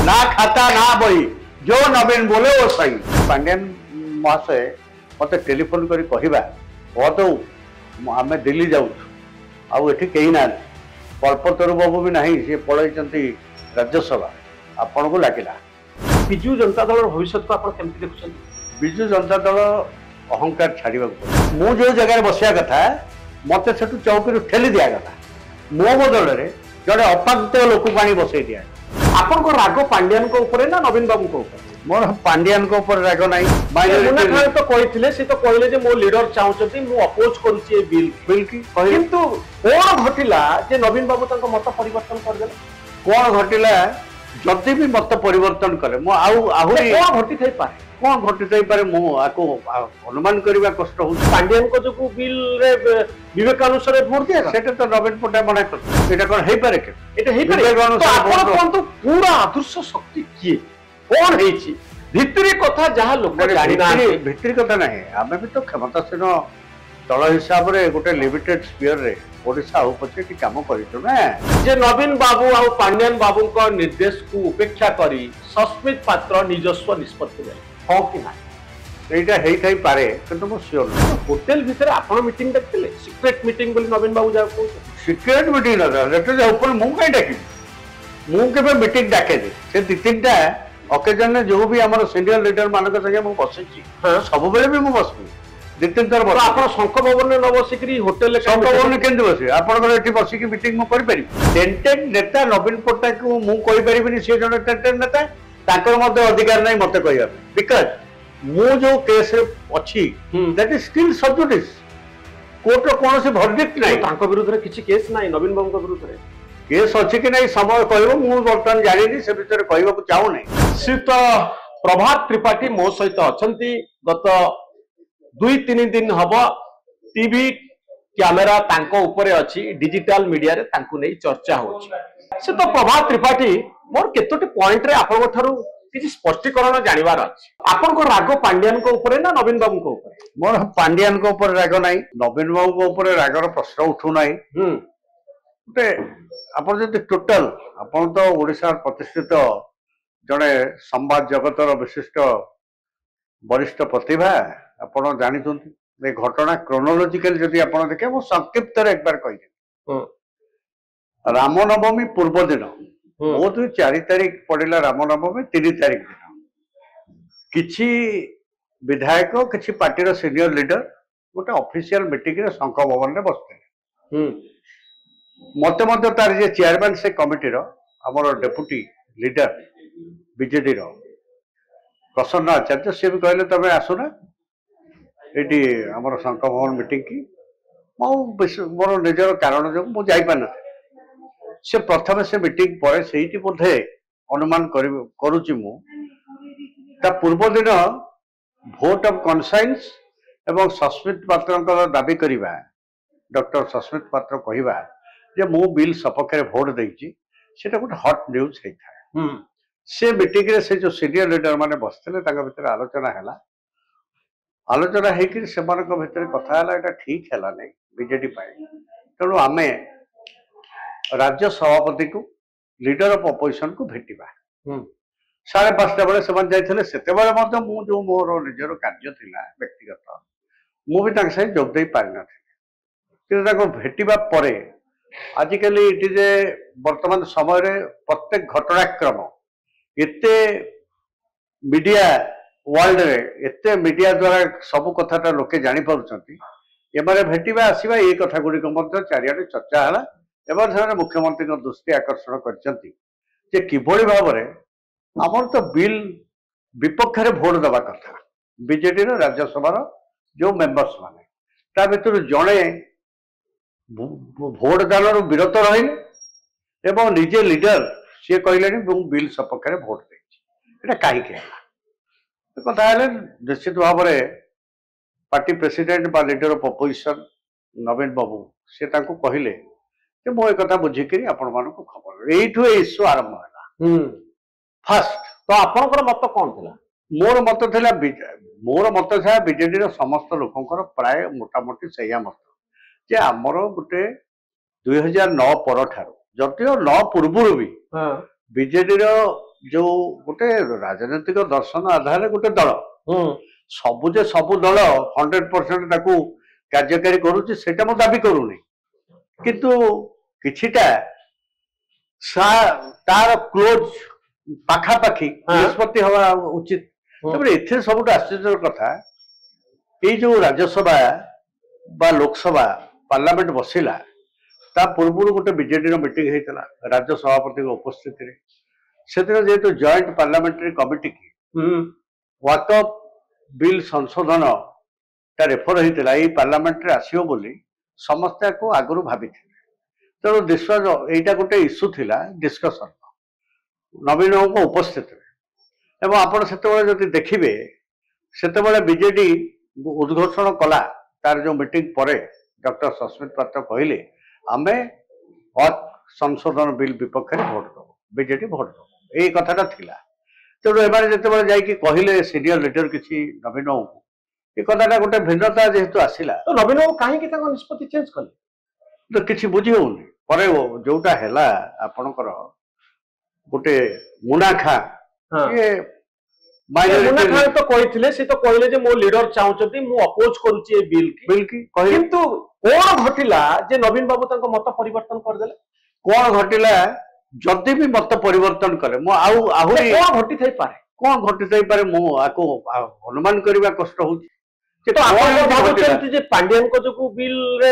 ना खाता ना बही जो नवीन बोले वो सही। पांड्यान महाशय मत टेलीफोन कर कहवा बदौ आम दिल्ली जाऊँ आठी कहीं ना कल्पतरु बाबू भी नहीं सी पलि राज्यसभा आपण को लगिला। विजु जनता दल भविष्य को आप देखुं? विजु जनता दल अहंकार छाड़ा मु जो जगह बसिया कथा मत से चौकी ठेली दिया कथा मो बदल में जड़े अपाद्य लोक को बसई दिया। आपन राग पांड्यान को ऊपर ना नवीन बाबू को ऊपर? मोर पांड्यान को ऊपर राग नहीं। मुना तो कहते से तो कहले जे मो लीडर चाहते मु अपोज करुच्ची बिल बिल की किंतु कौन घटिला जे नवीन बाबू तक मत परिवर्तन कर देले? कौन घटिला जदि भी मत परिवर्तन करे मो आहुरी कौन घटी थाई पारे? कौन घटी थाई पारे मो आको अनुमान करबा कष्ट हो। पांड्यान को जो बिल रे विवेकानुसार वोट दिया सेटा तो नवीन पट्टनायक मना कर एटा कोन हेई पारे के एटा हेई पारे तो आपण कोन तो पूरा आदर्श शक्ति किए कौन हेची भितरी कथा जहां लोक जानि ना भितरी कथा नहीं आमे भी तो क्षमतासीन दल हिसाब रे गोटे लिमिटेड स्पीयर रे ओडिसा हो पछे कि काम करितो ना जे नवीन बाबू आ पांड्यान बाबू को निर्देश को उपेक्षा करी सस्मित पात्र निजस्व निष्पत्ति ले हो कि ना एटा हेई थाई पारे किंतु मो श्योर होटल भीतर आपण मीटिंग देखले सीक्रेट मीटिंग बोली नवीन बाबू जा को सीक्रेट मीटिंग ना लेटर जा ऊपर मु काई डाकी मु केबे मीटिंग डाके दे से दि तीनटा ओकेजन ने जो भी हमर सीनियर लीडर मानक संगे मु बसिची सब बेले भी मु बसबी दि तीन थर बस आपण शंख भवन ने न बसिकरी होटल शंख भवन ने केंद बसी आपण एठी बसिकी मीटिंग मु करि पारि टेंटेड नेता नवीन पट्टनायक को मु कहि परिबिनी से जने टेंटेड नेता ताकर मध्ये अधिकार नै मते कहिया बिकॉज़ मु जो केस अछि that is still sub judice court रो कोनोसी वर्डिक्ट नै तांको विरुद्ध रे किछि केस नै नवीन बाबू को विरुद्ध रे केस अछि कि नहीं समय कहबो मु वर्तमान जानिनी से भीतर कहबो को चाहू नै। श्रीत प्रभात त्रिपाठी मो सहित अछंती गत 2-3 दिन हबो टीवी कैमेरा तांको ऊपर अछि डिजिटल मीडिया रे तांको नै चर्चा होछि। से तो प्रभात त्रिपाठी मोर केतोटी पॉइंट रे आपन थारु किछि स्पष्टीकरण जानिबार अछि। आपन को राग पांड्यान को ऊपर ना नवीन बाबू को ऊपर? मोर पांड्यान को ऊपर राग नाही नवीन बाबू को ऊपर रागर प्रश्न उठू नाही। गोटे आपण जदि टोटल आपण तो ओडिसा प्रतिष्ठित जड़े संवाद जगतर विशिष्ट वरिष्ठ प्रतिभा आपण जानी घटना क्रोनोलॉजिकल जदि आपण देखे वो संक्षिप्त एक बार कही रामनवमी पूर्व दिन बहुत 4 तारिख पड़िला रामनवमी 3 तारिख दिन किछि विधायक किछि पार्टी सीनियर लीडर गोटे ऑफिशियल मीटिंग रे शंख भवन रे बसते मत तार जे चेयरमैन से कमिटी आमर डेपुटी लीडर बीजेडी प्रसन्न आचार्य सी भी कहले तमें आसुना ये आमर शंख भवन मीटिंग की मोर निजर कारण जो मुझे से प्रथम से मीटिंग पर से बोधे अनुमान करुच्ची मु पूर्व दिन भोट ऑफ कॉन्साइंस एवं सस्मित पात्र दाबी करवा डॉक्टर सस्मित पात्र कहवा जे मु बिल सपक्ष भोट देछि सेटा गोटे हॉट न्यूज होता से मीटिंग रे से जो सीनियर लीडर माने बसते भीतर आलोचना है आलोचना होकर से भीतर कथा है ठीक है नहीं बीजेडी तेणु आम राज्य सभापति को लीडर ऑफ अपोजिशन को भेटा 5:30 बेले से जाते जो मोर निजर कार्य थिला व्यक्तिगत मुझे जोगदे पारि न भेटा पर आजिकल ये वर्तमान समय रे प्रत्येक घटनाक्रम एते मीडिया वर्ल्ड रे एते मीडिया द्वारा सब कथाटा लोके जानी पारुछंती एमारे भेटिबा आसीबा ए कथा गुडी को मध्य चारियाडे चर्चा हला एबार से मुख्यमंत्री को दृष्टि आकर्षण करछंती जे किभଳି भाबरे हमर तो बिल विपक्ष रे भोट दबा कथा बीजेडी रो राज्यसभा रो जो मेंबर्स माने ता भितर जणे भोट दान विरत रही एवं निजे लीडर सी कहले बिल सपक्ष में भोट दे कहीं कथा निश्चित भाव में पार्टी प्रेसिडेंट बा लीडर ऑफ अपोजिशन नवीन बाबू से कहले मो एक बुझिकी आपण मान खबर यू इश्यू आरंभ है फास्ट तो आपनकर मत कौन थी? मोर मत था मोर मत था बीजेडी समस्त लोकंर प्राय मोटामोटी से मत जे आमर गोटे 2009 पर जदिव 9 पूर्व भी बीजेडी जो गोटे राजनीतिक दर्शन आधार गोटे दल सबु जे सबु दल 100% ताकू कार्यकारी करुच्ची सेटा मु दाबी करूनी किंतु किछिटा तार क्लोज पाखापाखि निष्पत्ति हवा उचित तबरे एथे सबुठ आश्चर्य कथा ये जो राज्यसभा बा लोकसभा पार्लियामेंट बसिला ता पूर्व गोटे बीजेडी मीटिंग होता राज्य सभापति उपस्थित से जेहेतु जॉइंट पार्लियामेंट्री कमिटी की वाकअप बिल संशोधन ता रेफर होता है पार्लियामेंट आसो बोली समस्या को आगु भाभी तेणु दिसवाज यहीटा गोटे इश्यू थिला डिस्कसन नवीन को उपस्थित एवं आपण से देखिए से बीजेडी उद्घोषण कला तार जो मीटिंग पर डॉक्टर सस्मित पात्र कहले आमे संशोधन बिल विपक्ष में भोट दब बीजेडी भोट दब यही कथाटा थिला तेणु एमाने जिते जाइए कहले सीनियर लीडर किसी नवीन को ये कथाटा गोटे भिन्नता जेहेतु आसला तो नवीन बाबू कहीं निष्पत्ति चेंज कले तो किसी बुझी होनी पर जोटा है आपणकर गोटे मुनाखा ये मुनाखा तो कहते से तो कहले जे मो लीडर चाहते मु अपोज करूची ए बिल की किंतु कौन घटिला जे नवीन बाबू तांको मत परिवर्तन कर देले कौन घटिला जदि भी मत परिवर्तन करे मो आहुरी कौन घटी थाई पारे कौन घटी थाई पारे मो आको अनुमान करबा कष्ट होची तो आपण भाबुचंती जे पांड्यन को जो बिल रे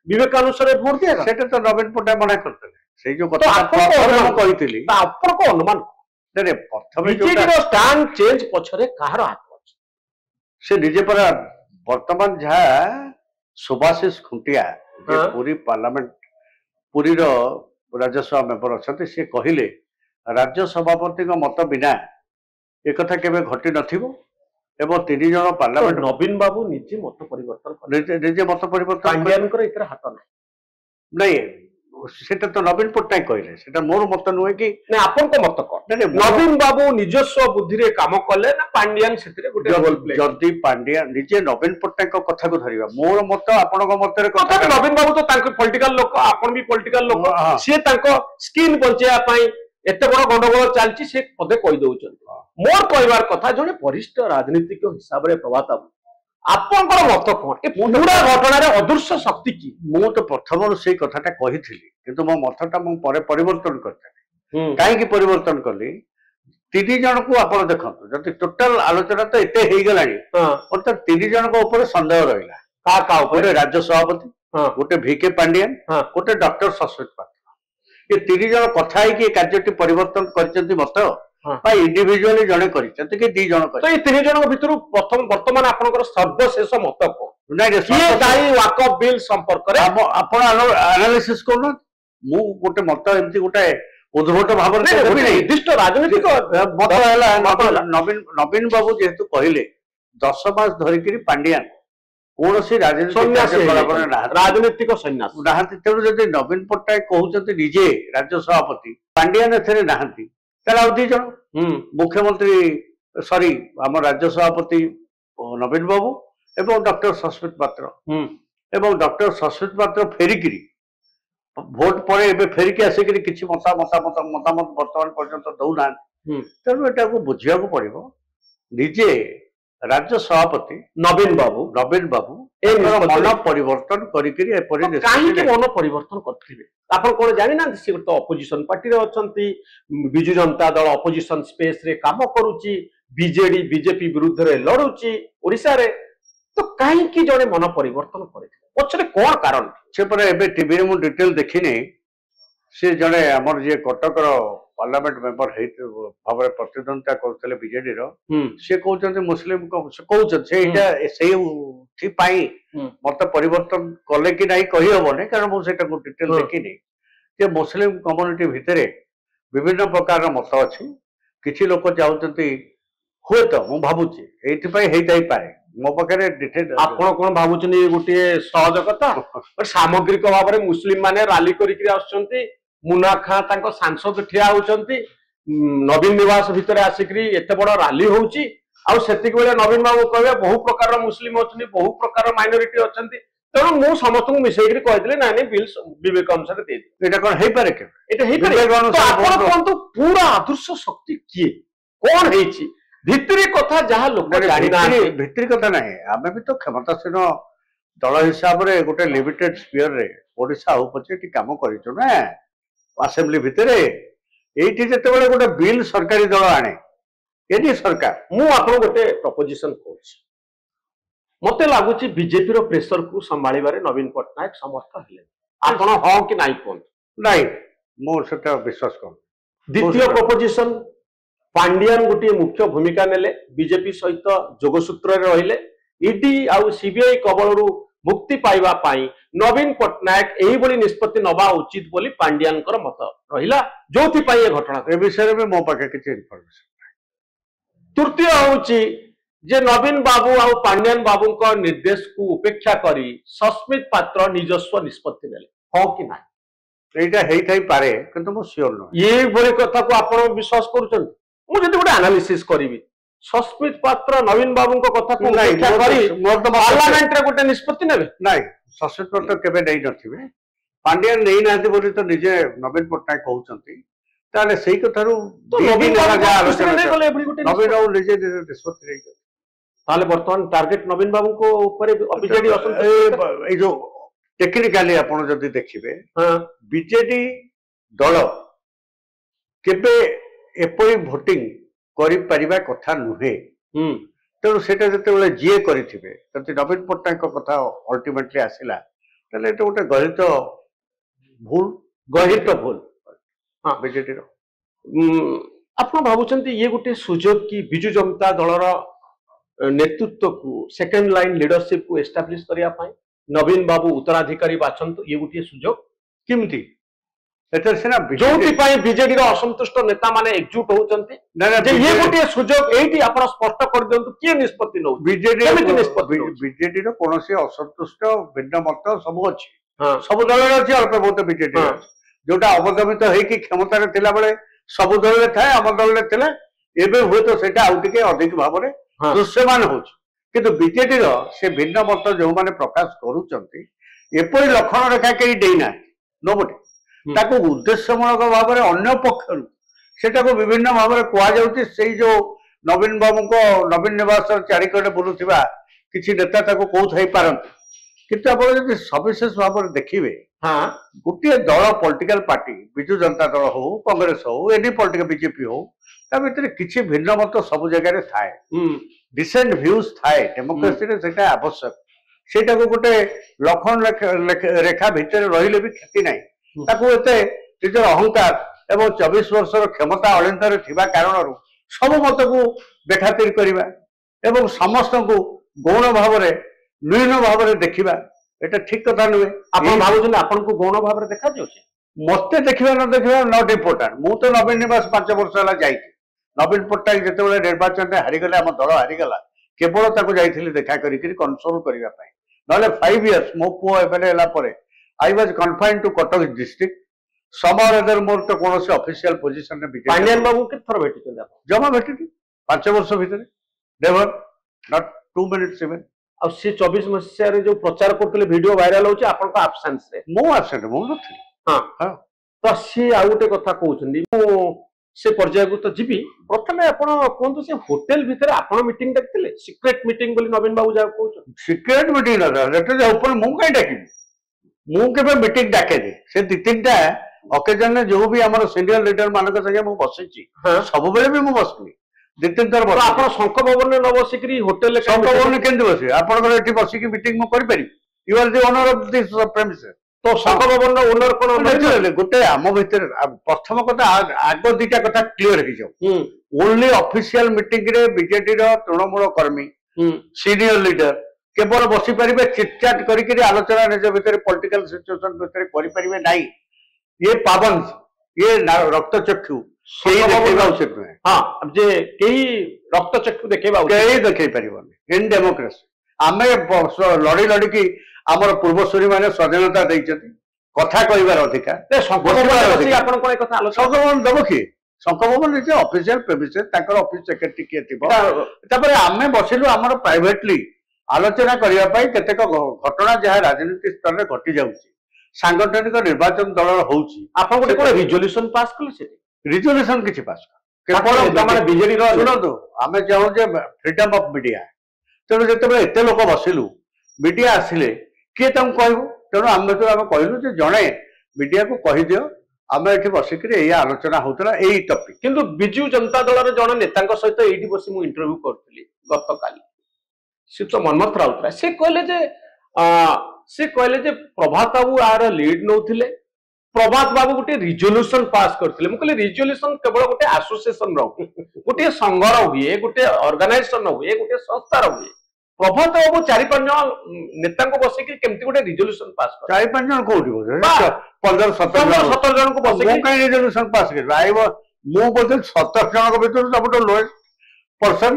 विवेकानुसार वोट दिया सेटा तो नवीन पट्टनायक मना करते से जो कथा आपण कहितली आपण को अनुमान रे प्रथमे बीजेडी रो स्टैंड चेंज पछरे काहर हाथ अछि से निजे पर वर्तमान जहा सुभाषिष खुंटिया जे पूरी पार्लियामेंट पूरी रो राज्यसभा मेंबर अच्छा सी कहले राज्य सभापति मत बिना एक कथा केबे घटी नथिबो एवं 3 जन पार्लियामेंट नवीन बाबू निजे मत परिवर्तन निजे मत परिवर्तन पांड्यानकर एकर हाथ नहीं सेटा तो नवीन पट्टनायक कहले सेटा मोर मत नुहे कि नहीं आपन को मत कर नवीन बाबू निजस्व बुद्धि रे काम कले ना पांड्यान सेतिरे गुटे रोल प्ले जदी पांड्यान निजे नवीन पट्टनायक कथा को धरिबा मोर मत आपन को मत रे कथा नवीन बाबू तो तांको पॉलिटिकल लोक आपन भी पॉलिटिकल लोक से तांको स्किन बंचेया पई एते बड़ गंडगोल चलची से पदे कहि दउछन मोर कहबार कथा जने वरिष्ठ राजनीतिक हिसाब रे प्रभात आपनकर मत कोन ए पूरा घटना रे अदृश्य शक्ति की मु तो प्रथम से कथाटा कहिथिली किंतु मो मतटा मु परे परिवर्तन करथि काहे की परिवर्तन करली 3 जन को आपण देखंतु जति टोटल आलोचना तो एते हेई गलानी तो 3 जन को ऊपर संदेह रहिला का ऊपर राज्य सभापति गोटे वीके पांड्यन गोटे डॉक्टर सस्मित पात्र ये 3 जन कथा है कि कार्यटी परिवर्तन करचंती मत इंडिविजुअली जने करिसंते कि 2 जन तो ये 3 जन भितर प्रथम वर्तमान आपनकर सर्वशेष मत को नहीं किए दाई वाकअप बिल संपर्क रे आपण एनालिसिस करन मु गोटे मत एमती गोटे उद्भट भाव निर्दिष्ट राजनीतिक मत है नवीन बाबू जेहेतु कहले 10 मास धरिकी पांड्यान कौन सी राजनीतिक सन्यास नहांती तेणु जब नवीन पट्टनायक कहते निजे राज्य सभापति पांड्यान एथे नहांती ताला 2 जन मुख्यमंत्री सॉरी आम राज्य सभापति नवीन बाबू एवं डॉक्टर सस्मित पात्र एवं डॉक्टर सस्मित पात्र फेरिकी भोट पर एबे फेरिकी आसिक किसी मतामत वर्तमान पर्यंत दौना तेणु एटा को बुझिया को पड़िबो निजे राज्य सभापति नवीन बाबू मन परिवर्तन कहीं मन परिवर्तन करथिबे आपण कोन जानि ना से तो अपोजिशन पार्टी रे अछंती बिजु जनता दल अपोजिशन स्पेस रे काम करूची बीजेडी बीजेपी विरुद्ध रे लड़ूची ओडिसा रे तो कहीं की जने मन परिवर्तन करथिबे पछरे कोन कारण से पर एबे टीवी रे मु डिटेल देखिने से जने हमर जे कटक रो पार्लियामेंट मेंबर भाव प्रतिद्वंदिता करते बीजेडी सी कहते मुस्लिम मत परिवर्तन कले कि नहीं कही हेनी कारण मुझे डिटेल देखनी जे मुस्लिम कम्युनिटी भितर विभिन्न प्रकार मत अच्छी किसी लोक चाहते हुए तो मुझे भावुची ये पारे मो पाखे डिटेल आपण कौन भावुन गोटे सहज कथा सामग्रिक भाव में मुस्लिम माने राली कर मुना खां तांको सांसद ठिया होचंती नवीन निवास भितर आसिकरी एते बड़ राली होउची आउ सेतिक बेले नवीन बाबू कहबे बहु प्रकार मुस्लिम अछनी बहु प्रकार माइनॉरिटी अछंती ତେଣୁ ମୁଁ ସମସ୍ତଙ୍କୁ ମିଶେଇକି କହିଥିଲି ନାଇଁ ନାଇଁ ବିଲ୍ ବିବେକ ଅନୁସାରେ ଦେଇଦିଅ। ଏଇଟା କଣ ହେଇପାରେ କେବେ? ଏଇଟା ହେଇପାରେ? ବିବେକ ତ ଅନୁସାରେ ଆପଣ vote କୁହନ୍ତୁ ପୁରା ଆଦର୍ଶ ଶକ୍ତି କିଏ, କଣ ହେଇଛି ଭିତରି କଥା ଯାହା ଲୋକ ଜାଣିନାହାନ୍ତି। ଭିତରି କଥା ନାହିଁ, ଆମେ ବି ତ କ୍ଷମତାସୀନ ଦଳ ହିସାବରେ ଗୋଟେ ଲିମିଟେଡ ସ୍ପିୟରରେ ଓଡିଶା ହଉ ପଛେ ଏଠି କାମ କରିଛୁ ନା ଆସେମ୍ବଲି ଭିତରେ। ଏଇଠି ଯେତେବେଳେ ଗୋଟେ ବିଲ୍ ସରକାରୀ ଦଳ ଆଣେ, ଏଠି ସରକାର, ମୁଁ ଆପଣ ଗୋଟେ ପ୍ରପୋଜିସନ କରୁଛି, ମତେ ଲାଗୁଛି ବିଜେପିର ପ୍ରେସରକୁ ସମ୍ଭାଳିବାରେ ନବୀନ ପଟ୍ଟନାୟକ ସମର୍ଥ ହେଲେ। ଆପଣ ହଁ କି ନାଇଁ କୁହନ୍ତୁ। ନାଇଁ ମୁଁ ସେଟା ବିଶ୍ୱାସ କରୁନି। ଦ୍ୱିତୀୟ ପ୍ରପୋଜିସନ, ପାଣ୍ଡିଆନ ଗୋଟିଏ ମୁଖ୍ୟ ଭୂମିକା ନେଲେ, ବିଜେପି ସହିତ ଯୋଗସୂତ୍ରରେ ରହିଲେ, ଇଡି ଆଉ ସିବିଆଇ କବଳରୁ ମୁକ୍ତି ପାଇବା ପାଇଁ ନବୀନ ପଟ୍ଟନାୟକ ଏଇଭଳି ନିଷ୍ପତ୍ତି ନେବା ଉଚିତ ବୋଲି ପାଣ୍ଡିଆନଙ୍କର ମତ ରହିଲା, ଯୋଉଥିପାଇଁ ଏ ଘଟଣା। ଏ ବିଷୟରେ ବି ମୋ ପାଖରେ କିଛି ଇନଫର୍ମେସନ। ତୃତୀୟ ହଉଛି ଯେ ନବୀନ ବାବୁ ଆଉ ପାଣ୍ଡିଆନ ବାବୁଙ୍କ ନିର୍ଦ୍ଦେଶକୁ ଉପେକ୍ଷା କରି ସସ୍ମିତ ପାତ୍ର ନିଜସ୍ୱ ନିଷ୍ପତ୍ତି ନେଲେ, ହଁ କି ନାହିଁ? এইটা ହେଇଥାଇପାରେ କିନ୍ତୁ ମୁଁ ସିଓର ନୁହେଁ। ଏଇଭଳି କଥାକୁ ଆପଣ ବିଶ୍ୱାସ କରୁଛନ୍ତି? ମୁଁ ଯଦି ଗୋଟେ ଆନାଲିସିସ୍ କରିବି, ସସ୍ମିତ ପାତ୍ର ନବୀନ ବାବୁଙ୍କ କଥାକୁ ଉପେକ୍ଷା କରି ପାର୍ଲାମେଣ୍ଟରେ ଗୋଟେ ନିଷ୍ପତ୍ତି ନେବେ? ନାଇଁ, ସସ୍ମିତ ପାତ୍ର କେବେ ନେଇନଥିବେ। ପାଣ୍ଡିଆନ ନେଇନାହାନ୍ତି ବୋଲି ତ ନିଜେ ନବୀନ ପଟ୍ଟନାୟକ କହୁଛନ୍ତି। ତାହେଲେ ସେଇ କଥାରୁ ନବୀନ ବାବୁ ନିଜେ ନିଷ୍ପତ୍ତି ନେଇଛନ୍ତି। ତାହେଲେ ବର୍ତ୍ତମାନ ଟାର୍ଗେଟ ନବୀନ ବାବୁଙ୍କ ଉପରେ ବିଜେଡି ଏଇ ଯୋଉ ଟେକ୍ନିକାଲି ଆପଣ ଯଦି ଦେଖିବେ, ବିଜେଡି ଦଳ କେବେ ଏପରି ଭୋଟିଂ କରିପାରିବା କଥା ନୁହେଁ। ତେଣୁ ସେଟା ଯେତେବେଳେ ଯିଏ କରିଥିବେ, ଯଦି ନବୀନ ପଟ୍ଟନାୟକଙ୍କ କଥା ଅଲ୍ଟିମେଟଲି ଆସିଲା, ତାହେଲେ ଏଟା ଗୋଟେ ଗଣିତ ଭୁଲ ବିଜେଡିର। ଆପଣ ଭାବୁଛନ୍ତି ଇଏ ଗୋଟେ ସୁଯୋଗ କି ବିଜୁ ଜନତା ଦଳର ନେତୃତ୍ୱକୁ, ସେକେଣ୍ଡ ଲାଇନ ଲିଡରସିପକୁ ଏଷ୍ଟାବ୍ଲିଶ କରିବା ପାଇଁ ନବୀନ ବାବୁ ଉତ୍ତରାଧିକାରୀ ବାଛନ୍ତୁ, ଇଏ ଗୋଟିଏ ସୁଯୋଗ? କେମିତି? ଏଥିରେ ସିନା ଯୋଉଥିପାଇଁ ବିଜେଡିର ଅସନ୍ତୁଷ୍ଟ ନେତା ମାନେ ଏକଜୁଟ ହଉଛନ୍ତି, ଇଏ ଗୋଟିଏ ସୁଯୋଗ। ଏଇଠି ଆପଣ ସ୍ପଷ୍ଟ କରିଦିଅନ୍ତୁ କିଏ ନିଷ୍ପତ୍ତି ନଉଛି, ବିଜେଡିର କୌଣସି ଅସନ୍ତୁଷ୍ଟ ଭିନ୍ନ ମତ ସବୁ ଅଛି, ସବୁ ଦଳରେ ଅଛି, ଅଳ୍ପ ବହୁତ ବିଜେଡି ଅଛି। ଯୋଉଟା ଅବଦମିତ ହେଇକି କ୍ଷମତାରେ ଥିଲାବେଳେ ସବୁ ଦଳରେ ଥାଏ, ଆମ ଦଳରେ ଥିଲା। ଏବେ ହୁଏତ ସେଇଟା ଆଉ ଟିକେ ଅଧିକ ଭାବରେ ଦୃଶ୍ୟମାନ ହଉଛି। କିନ୍ତୁ ବିଜେଡିର ସେ ଭିନ୍ନ ମତ ଯୋଉମାନେ ପ୍ରକାଶ କରୁଛନ୍ତି, ଏପରି ଲକ୍ଷଣ ରେଖା କେହି ଦେଇନାହାନ୍ତି। ନୋବଡି ତାକୁ ଉଦ୍ଦେଶ୍ୟମୂଳକ ଭାବରେ ଅନ୍ୟ ପକ୍ଷରୁ ସେଟାକୁ ବିଭିନ୍ନ ଭାବରେ କୁହାଯାଉଛି। ସେଇ ଯୋଉ ନବୀନ ବାବୁଙ୍କ ନବୀନ ନିବାସର ଚାରିକଡ଼େ ବୁଲୁଥିବା କିଛି ନେତା ତାକୁ କହୁଥାଇପାରନ୍ତି, କିନ୍ତୁ ଆପଣ ଯଦି ସବିଶେଷ ଭାବରେ ଦେଖିବେ, ଗୋଟିଏ ଦଳ ପଲିଟିକାଲ ପାର୍ଟି, ବିଜୁ ଜନତା ଦଳ ହଉ, କଂଗ୍ରେସ ହଉ, ଏନି ପଲିଟିକାଲ ବିଜେପି ହଉ, ତା ଭିତରେ କିଛି ଭିନ୍ନ ମତ ସବୁ ଜାଗାରେ ଥାଏ, ଡିସେଣ୍ଟ ଭ୍ୟୁଜ ଥାଏ। ଡେମୋକ୍ରେସିରେ ସେଇଟା ଆବଶ୍ୟକ। ସେଇଟାକୁ ଗୋଟେ ଲକ୍ଷଣ ରେଖା ଭିତରେ ରହିଲେ ବି କ୍ଷତି ନାହିଁ। ତାକୁ ଏତେ ନିଜର ଅହଙ୍କାର ଏବଂ 24 ବର୍ଷର କ୍ଷମତା ଅଳିନ୍ଦରେ ଥିବା କାରଣରୁ ସବୁ ମତକୁ ବେଖାତିର କରିବା ଏବଂ ସମସ୍ତଙ୍କୁ ଗୌଣ ଭାବରେ ନ୍ୟୁନ ଭାବରେ ଦେଖିବା, এটা ঠিক কথা ନୁହେଁ। ଆପଣ ଭାବୁଛନ୍ତି ଆପଣଙ୍କୁ ଗୌଣ ଭାବରେ ଦେଖାଯାଉଛି? ମତେ ଦେଖିବା ନ ଦେଖିବା ନଟ୍ ଇମ୍ପୋର୍ଟାଣ୍ଟ। ମୁଁ ତ ନବୀନ ନିବାସ 5 ବର୍ଷ ହେଲା ଯାଇଛି। ନବୀନ ପଟ୍ଟନାୟକ ଯେତେବେଳେ ନିର୍ବାଚନରେ ହାରିଗଲେ, ଆମ ଦଳ ହାରିଗଲା, କେବଳ ତାକୁ ଯାଇଥିଲି ଦେଖା କରିକି କନସୋଲ କରିବା ପାଇଁ। ନହେଲେ 5 ଇୟର୍ସ ମୋ ପୁଅ ଏମଏଲଏ ହେଲା ପରେ I was confined to Cuttack district. Somehow or other ମୋର ତ କୌଣସି ଅଫିସିଆଲ ପୋଜିସନରେ ବିଜେପି ପାଣ୍ଡିଆନ ବାବୁ କେତେ ଥର ଭେଟିଛନ୍ତି ଆପଣ? ଜମା ଭେଟିନି 5 ବର୍ଷ ଭିତରେ, ନେଭର, ନଟ୍ 2 minutes even। ଆଉ ସେ 24 ମସିହାରେ ଯୋଉ ପ୍ରଚାର କରୁଥିଲେ, ଭିଡିଓ ଭାଇରାଲ ହଉଛି ଆପଣଙ୍କ ଆବସେନ୍ସରେ। ମୁଁ ଆବସେଣ୍ଟ, ମୁଁ ନଥିଲି। ତ ସିଏ ଆଉ ଗୋଟେ କଥା କହୁଛନ୍ତି, ମୁଁ ସେ ପର୍ଯ୍ୟାୟକୁ ତ ଯିବି। ପ୍ରଥମେ ଆପଣ କୁହନ୍ତୁ, ସେ ହୋଟେଲ ଭିତରେ ଆପଣ ମିଟିଂ ଡାକିଥିଲେ, ସିକ୍ରେଟ ମିଟିଂ ବୋଲି ନବୀନ ବାବୁ ଯାହା କହୁଛନ୍ତି? ସିକ୍ରେଟ ମିଟିଂ ନଥିଲା, ମୁଁ କାହିଁ ଡାକିବି? ମୁଁ କେବେ ମିଟିଂ ଡାକେନି। ସେ 2-3ଟା ଅକେଜନରେ ଯୋଉ ବି ଆମର ସିନିୟର ଲିଡର ମାନଙ୍କ ସାଙ୍ଗେ ମୁଁ ବସିଛି, ସବୁବେଳେ ବି ମୁଁ ବସିନି, 2-3 ଥର ବସିଛି। ଆପଣ ଶଙ୍ଖ ଭବନରେ ନ ବସିକିରି ହୋଟେଲରେ? ଶଙ୍ଖ ଭବନରେ କେମିତି ବସିବେ? ଆପଣଙ୍କର ଏଠି ବସିକି ମିଟିଂ ମୁଁ କରିପାରିବି? You are the owner of this premises. ତ ଶଙ୍ଖ ଭବନର ଓନର କଣ? ଗୋଟେ ଆମ ଭିତରେ ପ୍ରଥମ କଥା, ଆଗ 2ଟା କଥା କ୍ଲିୟର ହେଇଯାଉ। ଓନ୍ଲି ଅଫିସିଆଲ ମିଟିଂରେ ବିଜେଡିର ତୃଣମୂଳ କର୍ମୀ, ସିନିୟର ଲିଡର କେବଳ ବସିପାରିବେ, ଚିଟଚାଟ କରିକି ଆଲୋଚନା ନିଜ ଭିତରେ ପଲିଟିକାଲ ସିଚୁଏସନ ଭିତରେ କରିପାରିବେ ନାହିଁ। ଇଏ ପାବନ୍ଦ, ଇଏ ରକ୍ତଚକ୍ଷୁ କେହି ଦେଖେଇବା ଉଚିତ ନୁହେଁ। ଯେ କେହି ରକ୍ତଚକ୍ଷୁ ଦେଖେଇବା କେହି ଦେଖେଇ ପାରିବନି ଇନ୍ ଡେମୋକ୍ରେସି। ଆମେ ଲଢି ଲଢିକି ଆମର ପୂର୍ବସୂରୀ ମାନେ ସ୍ୱାଧୀନତା ଦେଇଛନ୍ତି, କଥା କହିବାର ଅଧିକାର। ଆପଣ କଣ କଥା ଶଙ୍ଖଭବନ ଦେବ କିଏ? ଶଙ୍ଖଭବନ ନିଜେ ଅଫିସିଆଲ ପ୍ରେମିସେସ୍, ତାଙ୍କର ଅଫିସ ସେକ୍ରେଟାରୀ କିଏ ଥିବ। ତାପରେ ଆମେ ବସିଲୁ ଆମର ପ୍ରାଇଭେଟଲି ଆଲୋଚନା କରିବା ପାଇଁ କେତେକ ଘଟଣା ଯାହା ରାଜନୀତି ସ୍ତରରେ ଘଟି ଯାଉଛି, ସାଂଗଠନିକ ନିର୍ବାଚନ ଦଳର ହଉଛି, ଆପଣ ଗୋଟେ କଣ ରିଜଲ୍ୟୁସନ ପାସ୍ କଲେ ସେଠି ରିଜଲ୍ୟୁସନ କିଛି ପାସ୍ ମାନେ ବିଜେଡିର ଶୁଣନ୍ତୁ, ଆମେ ଚାହୁଁ ଯେ ଫ୍ରିଡମ ଅଫ ମିଡିଆ। ତେଣୁ ଯେତେବେଳେ ଏତେ ଲୋକ ବସିଲୁ, ମିଡିଆ ଆସିଲେ କିଏ ତାଙ୍କୁ କହିବୁ? ତେଣୁ ଆମେ କହିଲୁ ଯେ ଜଣେ ମିଡିଆକୁ କହିଦିଅ, ଆମେ ଏଠି ବସିକିରି ଏଇ ଆଲୋଚନା ହଉଥିଲା ଏଇ ଟପିକ। କିନ୍ତୁ ବିଜୁ ଜନତା ଦଳର ଜଣେ ନେତାଙ୍କ ସହିତ ଏଇଠି ବସି ମୁଁ ଇଣ୍ଟରଭ୍ୟୁ କରୁଥିଲି ଗତକାଲି, ସେ ତ ମନ୍ମଥ ରାଉତରାୟ, ସେ କହିଲେ ଯେ ପ୍ରଭାତ ବାବୁ ଆର ଲିଡ୍ ନଉଥିଲେ, ପ୍ରଭାତ ବାବୁ ଗୋଟେ ରିଜଲ୍ୟୁସନ ପାସ୍ କରିଥିଲେ। ମୁଁ କହିଲି ରିଜଲ୍ୟୁସନ କେବଳ ଗୋଟେ ଆସୋସିଏସନ ର ହୁଏ, ଗୋଟେ ସଂଘର ହୁଏ, ଗୋଟେ ଅର୍ଗାନାଇଜେସନ ହୁଏ, ଗୋଟେ ସଂସ୍ଥାର ହୁଏ। ପ୍ରଭାତ ବାବୁ 4-5 ଜଣ ନେତାଙ୍କୁ ବସିକି କେମିତି ଗୋଟେ ରିଜଲ୍ୟୁସନ ପାସ୍ କଲେ? 4-5 ଜଣ କୋଉଠି 15-17 ଜଣଙ୍କୁ ମୁଁ ବସିକି କାହିଁ ରିଜଲ୍ୟୁସନ ପାସ୍ କରିବି? ମୁଁ ବୋଧେ 17 ଜଣଙ୍କ ଭିତରୁ ସବୁଠୁ ଲୋଏଷ୍ଟ ପର୍ସନ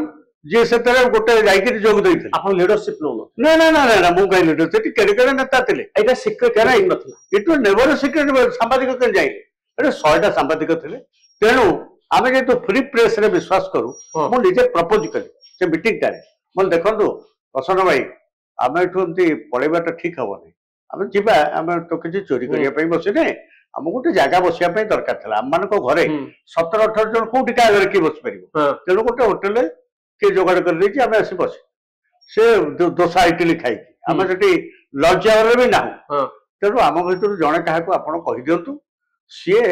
ଯିଏ ସେଥିରେ ଗୋଟେ ଯାଇକିରି ଯୋଗ ଦେଇଥିଲେ। ଆପଣ ଲିଡରସିପ ନଉନ? ନା ନା ନା ନା, ମୁଁ କାହିଁ ଲିଡର? ସେଠି କେଡେ କେଡେ ନେତା ଥିଲେ। ଏଇଟା ସିକ୍ରେଟ ନଥିଲା, ଇଟ୍ ୱାଜ୍ ନେଭର ସିକ୍ରେଟ। ସାମ୍ବାଦିକ କେମିତି ଯାଇଲେ? ଏଠି 100ଟା ସାମ୍ବାଦିକ ଥିଲେ। ତେଣୁ ଆମେ ଯେହେତୁ ଫ୍ରି ପ୍ରେସରେ ବିଶ୍ୱାସ କରୁ, ମୁଁ ନିଜେ ପ୍ରପୋଜ କଲି ସେ ମିଟିଂଟାରେ, ମୁଁ ଦେଖନ୍ତୁ ପ୍ରସନ୍ନ ଭାଇ, ଆମେ ଏଠୁ ଏମିତି ପଳେଇବାଟା ଠିକ ହବନି, ଆମେ ଯିବା, ଆମେ ତ କିଛି ଚୋରି କରିବା ପାଇଁ ବସିନେ, ଆମକୁ ଗୋଟେ ଜାଗା ବସିବା ପାଇଁ ଦରକାର ଥିଲା। ଆମମାନଙ୍କ ଘରେ 17-18 ଜଣ କୋଉଠି କାହା ଘରେ କିଏ ବସିପାରିବ? ତେଣୁ ଗୋଟେ ହୋଟେଲରେ କିଏ ଯୋଗାଡ଼ କରିଦେଇଛି, ଆମେ ଆସି ବସି ସେ ଦୋସା ଇଟିଲି ଖାଇକି ଆମେ ସେଠି ଲଞ୍ଚ ଆୱାରରେ ବି ନାହୁଁ। ତେଣୁ ଆମ ଭିତରୁ ଜଣେ କାହାକୁ ଆପଣ କହିଦିଅନ୍ତୁ, ସିଏ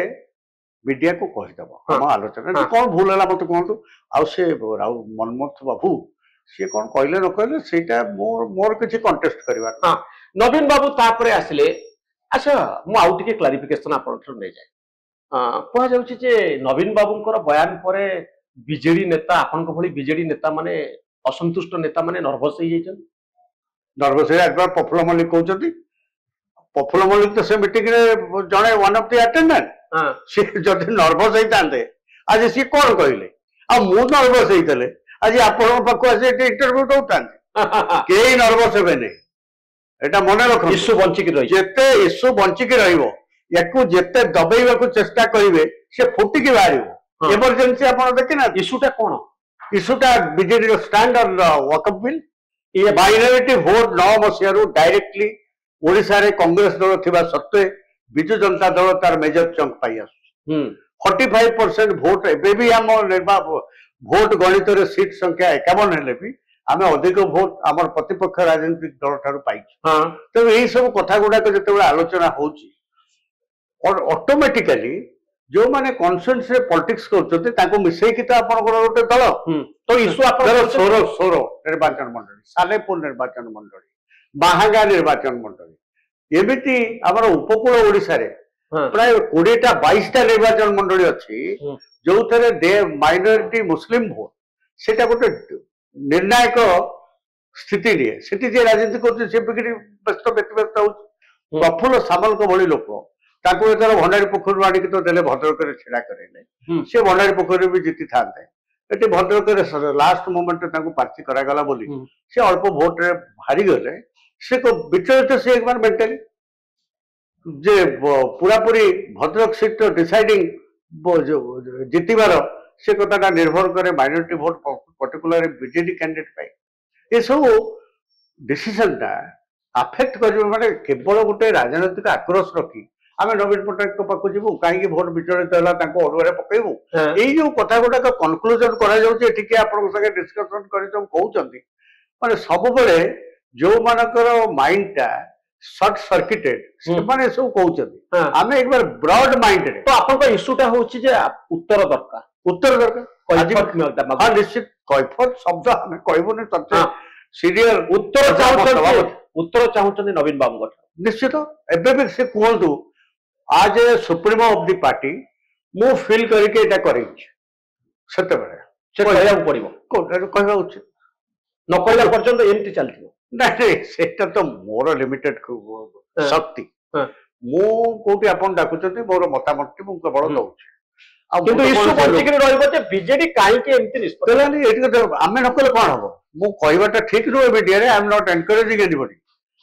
ମିଡିଆକୁ କହିଦବ ଆମ ଆଲୋଚନା କଣ ଭୁଲ ହେଲା ମତେ କୁହନ୍ତୁ। ଆଉ ସେ ମନ୍ମଥ ବାବୁ ସିଏ କଣ କହିଲେ ନ କହିଲେ ସେଇଟା ମୋର କିଛି କଣ୍ଟେଷ୍ଟ କରିବାର। ନବୀନ ବାବୁ ତାପରେ ଆସିଲେ। ଆଚ୍ଛା, ମୁଁ ଆଉ ଟିକେ କ୍ଲାରିଫିକେସନ ଆପଣଙ୍କଠାରୁ ନେଇଯାଏ। କୁହାଯାଉଛି ଯେ ନବୀନ ବାବୁଙ୍କର ବୟାନ ପରେ ବିଜେଡି ନେତା, ଆପଣଙ୍କ ଭଳି ବିଜେଡି ନେତା ମାନେ, ଅସନ୍ତୁଷ୍ଟ ନେତା ମାନେ ନର୍ଭସ ହେଇଯାଇଛନ୍ତି। ନର୍ଭସ ହେଇ একবার ପ୍ରଫୁଲ୍ଲ ମଲ୍ଲିକ କହୁଛନ୍ତି। ପ୍ରଫୁଲ୍ଲ ମଲ୍ଲିକ ତ ସେ ମିଟିଂରେ ଜଣେ ୱାନ୍ ଅଫ୍ ଦି ଆଟେଣ୍ଡାଣ୍ଟ। ସେ ଯଦି ନର୍ଭସ ହେଇଥାନ୍ତେ ଆଜି ସିଏ କଣ କହିଲେ? ଆଉ ମୁଁ ନର୍ଭସ ହେଇଥିଲେ ଆଜି ଆପଣଙ୍କ ପାଖକୁ ଆସି ଏଠି ଇଣ୍ଟରଭ୍ୟୁ ଦଉଥାନ୍ତି। କେହି ନର୍ଭସ ହେବେନି, ଏଟା ମନେ ରଖନ୍ତୁ। ଇସ୍ୟୁ ବଞ୍ଚିକି ରହିବ, ଯେତେ ଇସ୍ୟୁ ବଞ୍ଚିକି ରହିବ, ୟାକୁ ଯେତେ ଦବେଇବାକୁ ଚେଷ୍ଟା କରିବେ ସେ ଫୁଟିକି ବାହାରିବ। ଏମର୍ଜେନ୍ସି ଆପଣ ଦେଖିନା ଇସ୍ୟୁଟା କଣ? ଇସ୍ୟୁଟା ବିଜେଡିର ଷ୍ଟାଣ୍ଡ ଅନ୍ ୱାକଅପ୍ ବିଲ୍। ଇଏ ମାଇନରିଟି ଭୋଟ 9 ମସିହାରୁ ଡାଇରେକ୍ଟଲି ଓଡ଼ିଶାରେ କଂଗ୍ରେସ ଦଳ ଥିବା ସତ୍ତ୍ୱେ ବିଜୁ ଜନତା ଦଳ ତାର ମେଜର ଚଙ୍କ ପାଇ ଆସୁଛି। 45% ଭୋଟ ଏବେ ବି ଆମ ଭୋଟ ଗଣିତରେ ସିଟ୍ ସଂଖ୍ୟା 51 ହେଲେ ବି ଆମେ ଅଧିକ ଭୋଟ ଆମର ପ୍ରତିପକ୍ଷ ରାଜନୈତିକ ଦଳ ଠାରୁ ପାଇଛୁ। ତେଣୁ ଏଇ ସବୁ କଥା ଗୁଡାକ ଯେତେବେଳେ ଆଲୋଚନା ହଉଛି, ଅଟୋମେଟିକାଲି ଯୋଉମାନେ କନସେନ୍ସରେ ପଲିଟିକ୍ସ କରୁଛନ୍ତି ତାଙ୍କୁ ମିଶେଇକି ତ ଆପଣଙ୍କର ଗୋଟେ ଦଳ। ତ ଇସ୍ୟୁ ଆପଣଙ୍କର ସୋର ନିର୍ବାଚନ ମଣ୍ଡଳୀ, ସାଲେପୁର ନିର୍ବାଚନ ମଣ୍ଡଳୀ, ବାହାଙ୍ଗା ନିର୍ବାଚନ ମଣ୍ଡଳୀ, ଏମିତି ଆମର ଉପକୂଳ ଓଡ଼ିଶାରେ ପ୍ରାୟ 20ଟା 22ଟା ନିର୍ବାଚନ ମଣ୍ଡଳୀ ଅଛି ଯୋଉଥିରେ ମାଇନରିଟି ମୁସଲିମ ଭୋଟ ସେଟା ଗୋଟେ ନିର୍ଣ୍ଣାୟକ ସ୍ଥିତି ନିଏ। ସେଠି ଯିଏ ରାଜନୀତି କରୁଛି ସେ ବ୍ୟତିବ୍ୟସ୍ତ ହଉଛି। ପ୍ରଫୁଲ୍ଲ ସାମଲଙ୍କ ଭଳି ଲୋକ ତାଙ୍କୁ ଯେତେବେଳେ ଭଣ୍ଡାରୀ ପୋଖରୀରୁ ଆଣିକି ତ ଦେଲେ ଭଦ୍ରକରେ ଛିଡା କରେଇଲେ, ସେ ଭଣ୍ଡାରୀ ପୋଖରୀରେ ବି ଜିତିଥାନ୍ତେ। ଏଠି ଭଦ୍ରକରେ ଲାଷ୍ଟ ମୋମେଣ୍ଟରେ ତାଙ୍କୁ ପ୍ରାର୍ଥୀ କରାଗଲା ବୋଲି ସେ ଅଳ୍ପ ଭୋଟରେ ହାରିଗଲେ। ସେ ବିଚଳିତ ସେ ମେଣ୍ଟାଲି ଯେ ପୁରାପୁରି ଭଦ୍ରକ ସିଟ୍ ଡିସାଇଡିଂ ଜିତିବାର ସେ କଥାଟା ନିର୍ଭର କରେ minority vote, particular BJD candidate ପାଇଁ। ଏସବୁ ଡିସିସନଟା ଆଫେକ୍ଟ କରିବ। ମାନେ କେବଳ ଗୋଟେ ରାଜନୈତିକ ଆକ୍ରୋଶ ରଖି ଆମେ ନବୀନ ପଟ୍ଟନାୟକଙ୍କ ପାଖକୁ ଯିବୁ, କାହିଁକି ଭୋଟ ବିଚଳିତ ହେଲା ତାଙ୍କୁ ଅଡୁଆରେ ପକେଇବୁ, ଏଇ ଯୋଉ କଥା ଗୁଡାକ କନକ୍ଲୁଜନ କରାଯାଉଛି ଏଠିକି ଆପଣଙ୍କ ସାଙ୍ଗେ ଡିସ୍କସନ କରି ସବୁ କହୁଛନ୍ତି। ମାନେ ସବୁବେଳେ ଯୋଉମାନଙ୍କର ମାଇଣ୍ଡଟା ସର୍ଟ ସର୍କିଟେଡ୍ ସେମାନେ ସବୁ କହୁଛନ୍ତି। ଆମେ ଏକବାର ବ୍ରଡ ମାଇଣ୍ଡରେ, ତ ଆପଣଙ୍କ ଇସ୍ୟୁଟା ହଉଛି ଯେ ଉତ୍ତର ଦରକାର, ନିଶ୍ଚିତ କୈଫତ ଶବ୍ଦ ଆମେ କହିବୁନି, ସିରିୟଲ ଉତ୍ତର ଚାହୁଁଛନ୍ତି ନବୀନ ବାବୁଙ୍କ ଠାରୁ। ନିଶ୍ଚିତ ଏବେ ବି ସେ କୁହନ୍ତୁ, ଆଜ ଏ ସୁପ୍ରିମୋ ଅଫ ଦି ପାର୍ଟି ମୁଁ ଫିଲ୍ କରିକି ଏଇଟା କରେଇଛି, ସେତେବେଳେ ସେ କହିବାକୁ ପଡିବ, କହିବା ଉଚିତ। ନ କହିଲା ପର୍ଯ୍ୟନ୍ତ ଏମିତି ଚାଲିଥିବ। ନାଇଁ ସେଇଟା ତ ମୋର ଲିମିଟେଡ ଶକ୍ତି। ମୁଁ କୋଉଠି ଆପଣ ଡାକୁଛନ୍ତି, ମୋର ମତାମତଟି ମୁଁ କେବଳ ଦଉଛି। କିନ୍ତୁ ଇସ୍ୟୁ ବଞ୍ଚିକି ରହିବ ଯେ ବିଜେଡି କାହିଁକି ଏମିତି ନିଷ୍ପତ୍ତି ଆମେ ନ କଲେ କଣ ହବ? ମୁଁ କହିବାଟା ଠିକ ନୁହେଁ ମିଡିଆରେ, ଆଇ ଏମ୍ ନଟ୍ ଏନକରେଜିଂ ଏନିବଡି।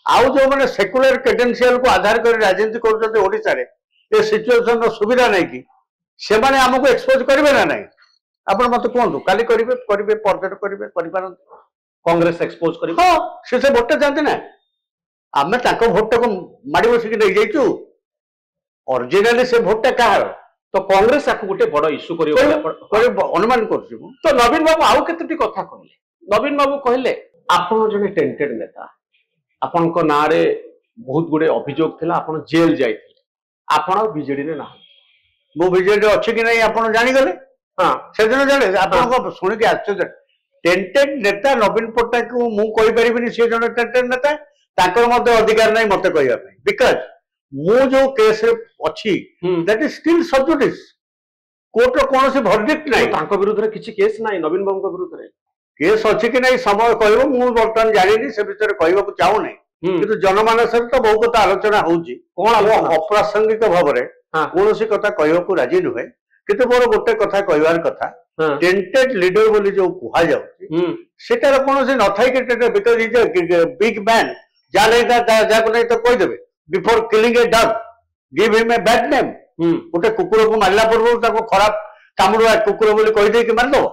ଆଉ ଯୋଉମାନେ ସେକୁଲାର କ୍ରେଡେନ୍ସିଆଲକୁ ଆଧାର କରି ରାଜନୀତି କରୁଛନ୍ତି ଓଡ଼ିଶାରେ, ଏ ସିଚୁଏସନର ସୁବିଧା ନେଇକି ସେମାନେ ଆମକୁ ଏକ୍ସପୋଜ କରିବେ ନା ନାହିଁ? ଆପଣ ମତେ କୁହନ୍ତୁ, କାଲି କରିବେ, ପରଦିନ କରିବେ, କରିପାରନ୍ତି। कांग्रेस एक्सपोज कर हाँ से भोट जाते ना आम भोट टाक माड़ बसिक नहीं जाइचु ओरिजिनाली से भोटा कहार तो कांग्रेस आपको गोटे बड़ इश्यू अनुमान कर तो नवीन बाबू आउ केतोटी कथा कहले नवीन बाबू कहले आपण जने टेंटेड नेता आपण को ना रे बहुत गुडे अभियोग थिला आपण जेल जाइथिले आपण बीजेडी रे ना मो बीजेडी अच्छे कि नहीं आप जानीगले हाँ से दिन जाने आप शुणिक आश्चर्य टेंटेड नेता नवीन पट्टनायक को मुझे कहीपरि सी जन टेंटेड नेता अधिकार नहीं मत कहवाई बिकज मु जो केस अच्छी that is still sub judice court कौन सी भर्डिक्ट नहीं विरुद्ध रे किसी केस नहीं नवीन बाबू विरुद्ध रे केस अच्छी कि नहीं समय कह बर्तमान जानी से विषय कहवाक चाहूना कि जनमानस तो बहु कथा आलोचना हो अप्रासंगिक भाव में कौन सी कथा कहवाक राजी नुहे किंतु मोर गोटे कथा कहवार कथा टेंटेड लीडर बोली जो कुहा जाउची सेटार कौन से न थाई के because is a big man जाले जाको नहीं तो कह देबे before killing a dog give him a bad name गोटे कुकुर को मारला पूर्व ताको खराब कामुडा कुकुर बोली कह दे कि मार दो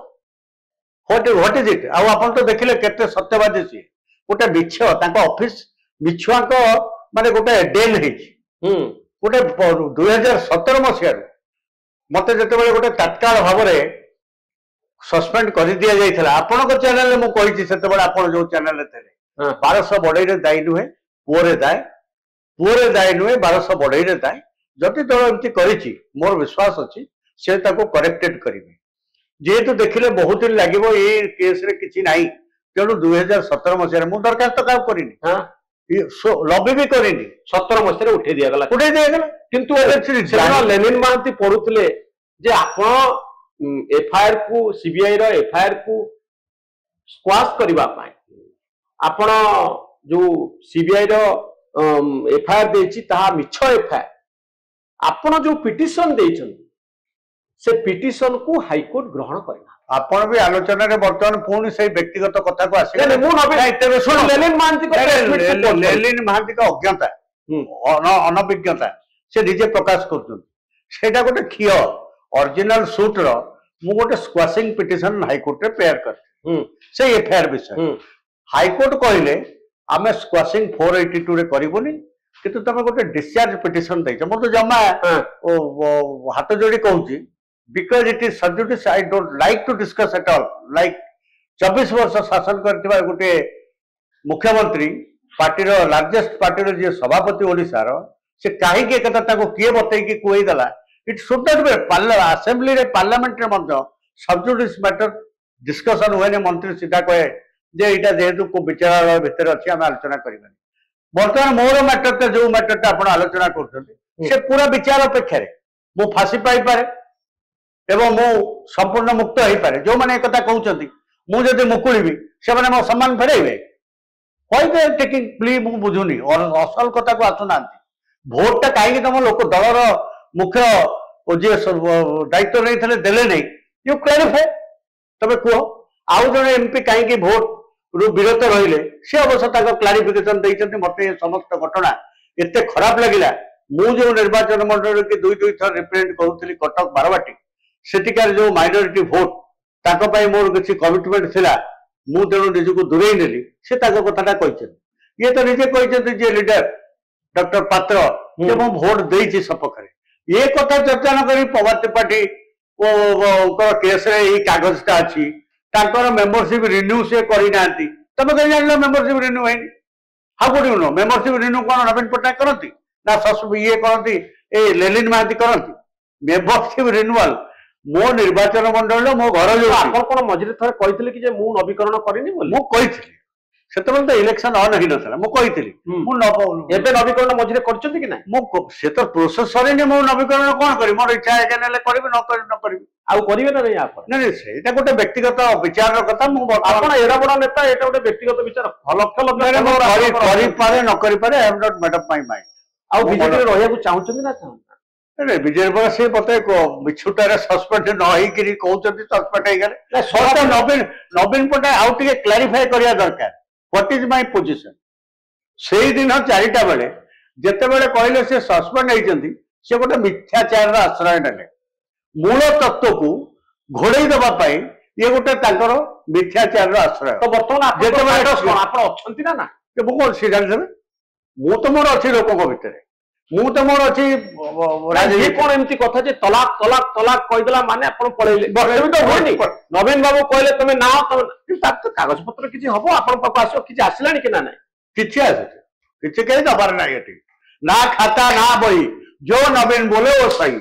व्हाट इज इट आपण तो देखिले केते सत्यवादी सी गोटे मिछ ताको ऑफिस मिछुआ को माने गोटे डेन हेची गोटे 2017 मसिया मत जिते गोटे तत्काल भाव में सस्पेंड कर दि जाइए आपण चैनल में कही से जो चैनल थे 1200 बढ़ई दायी नुहे पुओरे दाय नुहे 1200 बढ़ई दाय जदि दल एमती करी मोर विश्वास अच्छी से करेक्टेड करेंगे जेहेतु देखिले बहुत दिन लगे ये केस रे किसी ना तेणु 2017 मसीह मुझे दरखास्त क्या करनी लबी भी करनी 17 मसीह उठे दिगला किंतु लेनिन महांती पढ़ुले जे आपण एफआईआर को सीबीआई रो एफआईआर को स्क्वाश करबा पाए आपण जो सीबीआई रो एफआईआर देछि ताहा मिछ एफआईआर आपण जो पिटिशन देछन से पिटिशन को हाईकोर्ट ग्रहण करना आपण भी आलोचना रे वर्तमान पुणी से व्यक्तिगत कथा को आसी नहीं मु नबे सुन लेनिन महांती को लेनिन महांती का अज्ञता अनभिज्ञता से निजे प्रकाश कर गोटे क्षीय ओरिजिनल सूट रो मु गोटे स्क्वाशिंग पिटिशन हाईकोर्ट रे प्रेयर कर से एफआईआर विषय हाईकोर्ट कहले आमे स्क्वाशिंग 482 रे करबोनी किंतु तमे गोटे डिस्चार्ज पिटिशन दैछ मो तो जमा हाथ जोड़ी कहूची because it is sub judice I don't like to discuss at all like 24 वर्ष शासन करथिबा गोटे मुख्यमंत्री पार्टी रो लार्जेस्ट पार्टी रो जे सभापति ओडिसा रो से काहे के कथा ताको किए बतई कि कोई दला it should not be assembly रे पार्लियामेंट रे मध्य सब्जुडिस मैटर डिस्कशन हुए मंत्री सीधा कहे जे इटा जेहेतु को विचारालय भितर अच्छी आम आलोचना करबानी बर्तमान मोर मैटर जो मैटर आप आलोचना कर से पूरा विचार अपेक्षा मु फांसी पाई पारे एवं मु संपूर्ण मुक्त हो पारे जो मैंने एक कहते मुझे मुकुड़ी से मो सम्मान फेरइबे कही टेकिंग प्ली मु बुझुनी और असल कथा को आसुना भोटा कहीं तुम लोक दलर मुख्य जी दायित्व नहीं देले नहीं यू क्लारिफाई तबे कह आउ जड़े एमपी कहीं भोट रु विरत रहिले से अवश्य क्लारिफिकेशन देते मत समस्त घटना एत खराब लगिला मु जो निर्वाचन मंडल के दुई थर रिप्रेजेंट करूली कटक बारवाटी सेटिकार जो माइनॉरिटी भोट ताको मोर किसी कमिटमेंट थिला मु तेणु निजक दूरे नेली से कथा ये तो निजे कहते जे लीडर डॉक्टर पात्र जे मु भोट देछि सपक्षे ये कथा चर्चा न करी पवार त्रिपाठी केस रे कागजटा अच्छी मेंबरशिप रिन्यू से करना तब कहीं जान मेंबरशिप रिन्यू है how good you know membership renew कौन नवीन पट्टनायक करती ना ये करती ए लेलिन महांती करती मेंबरशिप रिन्यूअल मो निर्वाचन मंडल मो घर जो कौन मझे थे कहते कि मु नवीकरण करनी से इलेक्शन अन ही ना मुझे नवीकरण मझे कर से तो प्रोसेस सर मो नवीकरण कौन करी मोर इच्छा है करी न करी करेंगे ना नहीं आप नहीं से गोटे व्यक्तिगत विचार कथा मुझे एड़ा बड़ा नेता ये गोटे व्यक्तिगत विचार लक्ष न करें I am not made up my mind आउ बीजेपी रहा चाहते ना नहीं विजय सी मत मिछुटारे सस्पेंड न सस्पेंड हो गले नवीन पट्टनायक आउ टे क्लारिफाई करवा दरकार व्हाट इज माय पोजीशन से दिन 4टा बेले जिते बड़े कहले से सस्पेंड होती से गोटे मिथ्याचार आश्रय ने मूल तत्व को घोड़े देवाई ये गोटे तांकर मिथ्याचार आश्रय तो बर्तमान आप ଯେତେବେଳେ ଆପଣ ଅଛନ୍ତି ନା ନା ମୁଁ କଣ ସେ ଜାଣିଥିବେ ମୁଁ ତ ମୋର ଅଛି ଲୋକଙ୍କ ଭିତରେ ମୁଁ ତ ମୋର ଅଛି ଇଏ କଣ ଏମିତି କଥା ଯେ ତଲାକ ତଲାକ ତଲାକ କହିଦେଲା ମାନେ ଆପଣ ପଳେଇଲେ ଏମିତି ତ ହୁଏନି ନବୀନ ବାବୁ କହିଲେ ତମେ ନା ତମେ ତାର ତ କାଗଜ ପତ୍ର କିଛି ହବ ଆପଣଙ୍କ ପାଖକୁ ଆସିବ କିଛି ଆସିଲାଣି କି ନା ନାହିଁ କିଛି ଆସୁଛି କିଛି କେହି ଦବାର ନାହିଁ ଏଠି ନା ଖାତା ନା ବହି ଯୋଉ ନବୀନ ବୋଲେ ଓ ସही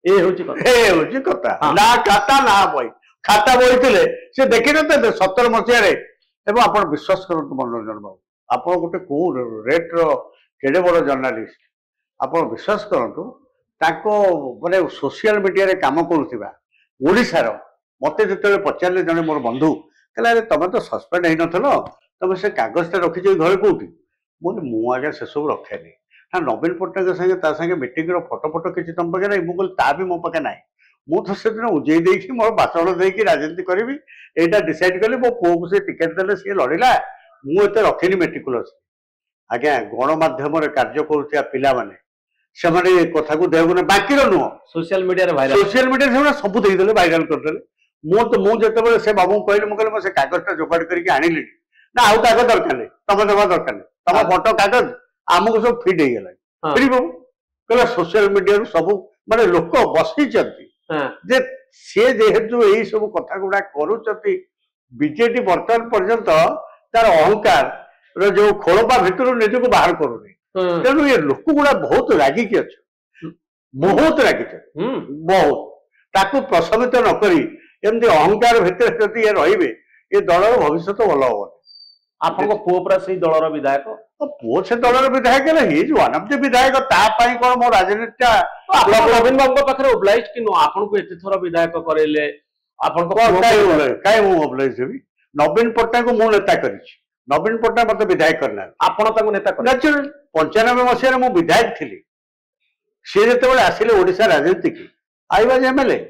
ଏ ହଉଛି କଥା ଏ ହଉଛି କଥା ନା ଖାତା ନା ବହି ଖାତା ବହି ଥିଲେ ସେ ଦେଖିନଥିଲେ 17 ମସିହାରେ ଏବଂ ଆପଣ ବିଶ୍ୱାସ କରନ୍ତୁ ମନୋରଞ୍ଜନ ବାବୁ ଆପଣ ଗୋଟେ କୋଉ ରେଟ୍ର କେଡ଼େ ବଡ଼ ଜର୍ଣ୍ଣାଲିଷ୍ଟ ଆପଣ ବିଶ୍ୱାସ କରନ୍ତୁ ତାଙ୍କ ମାନେ ସୋସିଆଲ ମିଡ଼ିଆରେ କାମ କରୁଥିବା ଓଡ଼ିଶାର ମୋତେ ଯେତେବେଳେ ପଚାରିଲେ ଜଣେ ମୋର ବନ୍ଧୁ କହିଲେ ଆରେ ତମେ ତ ସସ୍ପେଣ୍ଡ ହେଇନଥିଲ ତମେ ସେ କାଗଜଟା ରଖିଛ ଏଇ ଘରେ କୋଉଠି ମୁଁ ଆଜ୍ଞା ସେସବୁ ରଖେନି ନା ନବୀନ ପଟ୍ଟନାୟକ ସାଙ୍ଗେ ତା ସାଙ୍ଗେ ମିଟିଂର ଫଟୋ କିଛି ତମ ପାଖେ ନାହିଁ ମୁଁ କହିଲି ତା ବି ମୋ ପାଖେ ନାହିଁ ମୁଁ ତ ସେଦିନ ଉଜେଇ ଦେଇକି ମୋର ଭାଷଣ ଦେଇକି ରାଜନୀତି କରିବି ଏଇଟା ଡିସାଇଡ୍ କଲି ମୋ ପୁଅକୁ ସେ ଟିକେଟ୍ ଦେଲେ ସିଏ ଲଢ଼ିଲା ମୁଁ ଏତେ ରଖିନି ମେଟିକୁଲସ୍ ଆଜ୍ଞା ଗଣମାଧ୍ୟମରେ କାର୍ଯ୍ୟ କରୁଥିବା ପିଲାମାନେ ସେମାନେ ଏ କଥାକୁ ଦେହକୁ ବାକିର ନୁହଁ ସୋସିଆଲ ମିଡ଼ିଆରେ ଭାଇରାଲ ସୋସିଆଲ ମିଡ଼ିଆରେ ସେମାନେ ସବୁ ଦେଇଦେଲେ ଭାଇରାଲ କରିଦେଲେ ମୁଁ ଯେତେବେଳେ ସେ ବାବୁଙ୍କୁ କହିଲି ମୁଁ କହିଲି ମୁଁ ସେ କାଗଜଟା ଯୋଗାଡ଼ କରିକି ଆଣିଲିଣି ନା ଆଉ କାଗଜ ଦରକାର ନାହିଁ ତମେ ଦେବା ଦରକାର ନାହିଁ ତମ ଫଟୋ କାଗଜ ଆମକୁ ସବୁ ଫିଟ୍ ହେଇଗଲାଣି ଫିଟ୍ ବାବୁ କହିଲା ସୋସିଆଲ ମିଡ଼ିଆରୁ ସବୁ ମାନେ ଲୋକ ବସିଛନ୍ତି ଯେ ସେ ଯେହେତୁ ଏଇ ସବୁ କଥା ଗୁଡା କରୁଛନ୍ତି ବିଜେଡି ବର୍ତ୍ତମାନ ପର୍ଯ୍ୟନ୍ତ ତାର ଅହଙ୍କାର ଯୋଉ ଖୋଳପା ଭିତରୁ ନିଜକୁ ବାହାର କରୁନି ତେଣୁ ଏ ଲୋକ ଗୁଡା ବହୁତ ରାଗିକି ଅଛନ୍ତି ବହୁତ ରାଗିଛନ୍ତି ବହୁତ ତାକୁ ପ୍ରଶମିତ ନ କରି ଏମିତି ଅହଙ୍କାର ଭିତରେ ଯଦି ଏ ରହିବେ ଏ ଦଳର ଭବିଷ୍ୟତ ଭଲ ହବନି ଆପଣଙ୍କ ପୁଅ ପୁରା ସେଇ ଦଳର ବିଧାୟକ ପୁଅ ସେ ଦଳର ବିଧାୟକ ହେଲେ ହିଜ୍ ୱାନ୍ ଅଫ୍ ଦି ବିଧାୟକ ତା ପାଇଁ କଣ ମୋ ରାଜନୀତିଟା ନବୀନ ବାବୁଙ୍କ ପାଖରେ ଓବ୍ଲାଇଜ୍ କି ନୁହଁ ଆପଣଙ୍କୁ ଏତେ ଥର ବିଧାୟକ କରେଇଲେ ଆପଣଙ୍କ କାଇଁ ମୁଁ ଓବ୍ଲାଇଜ୍ ହେବି ନବୀନ ପଟ୍ଟନାୟକଙ୍କୁ ମୁଁ ନେତା କରିଛି ନବୀନ ପଟ୍ଟନାୟକ ମତେ ବିଧାୟକ କରିନାହାନ୍ତି ଆପଣ ତାଙ୍କୁ ନେତା କଲେ 95 ମସିହାରେ ମୁଁ ବିଧାୟକ ଥିଲି ସେ ଯେତେବେଳେ ଆସିଲେ ଓଡ଼ିଶା ରାଜନୀତିକି ଆଇବାଜ ଏମଏଲଏ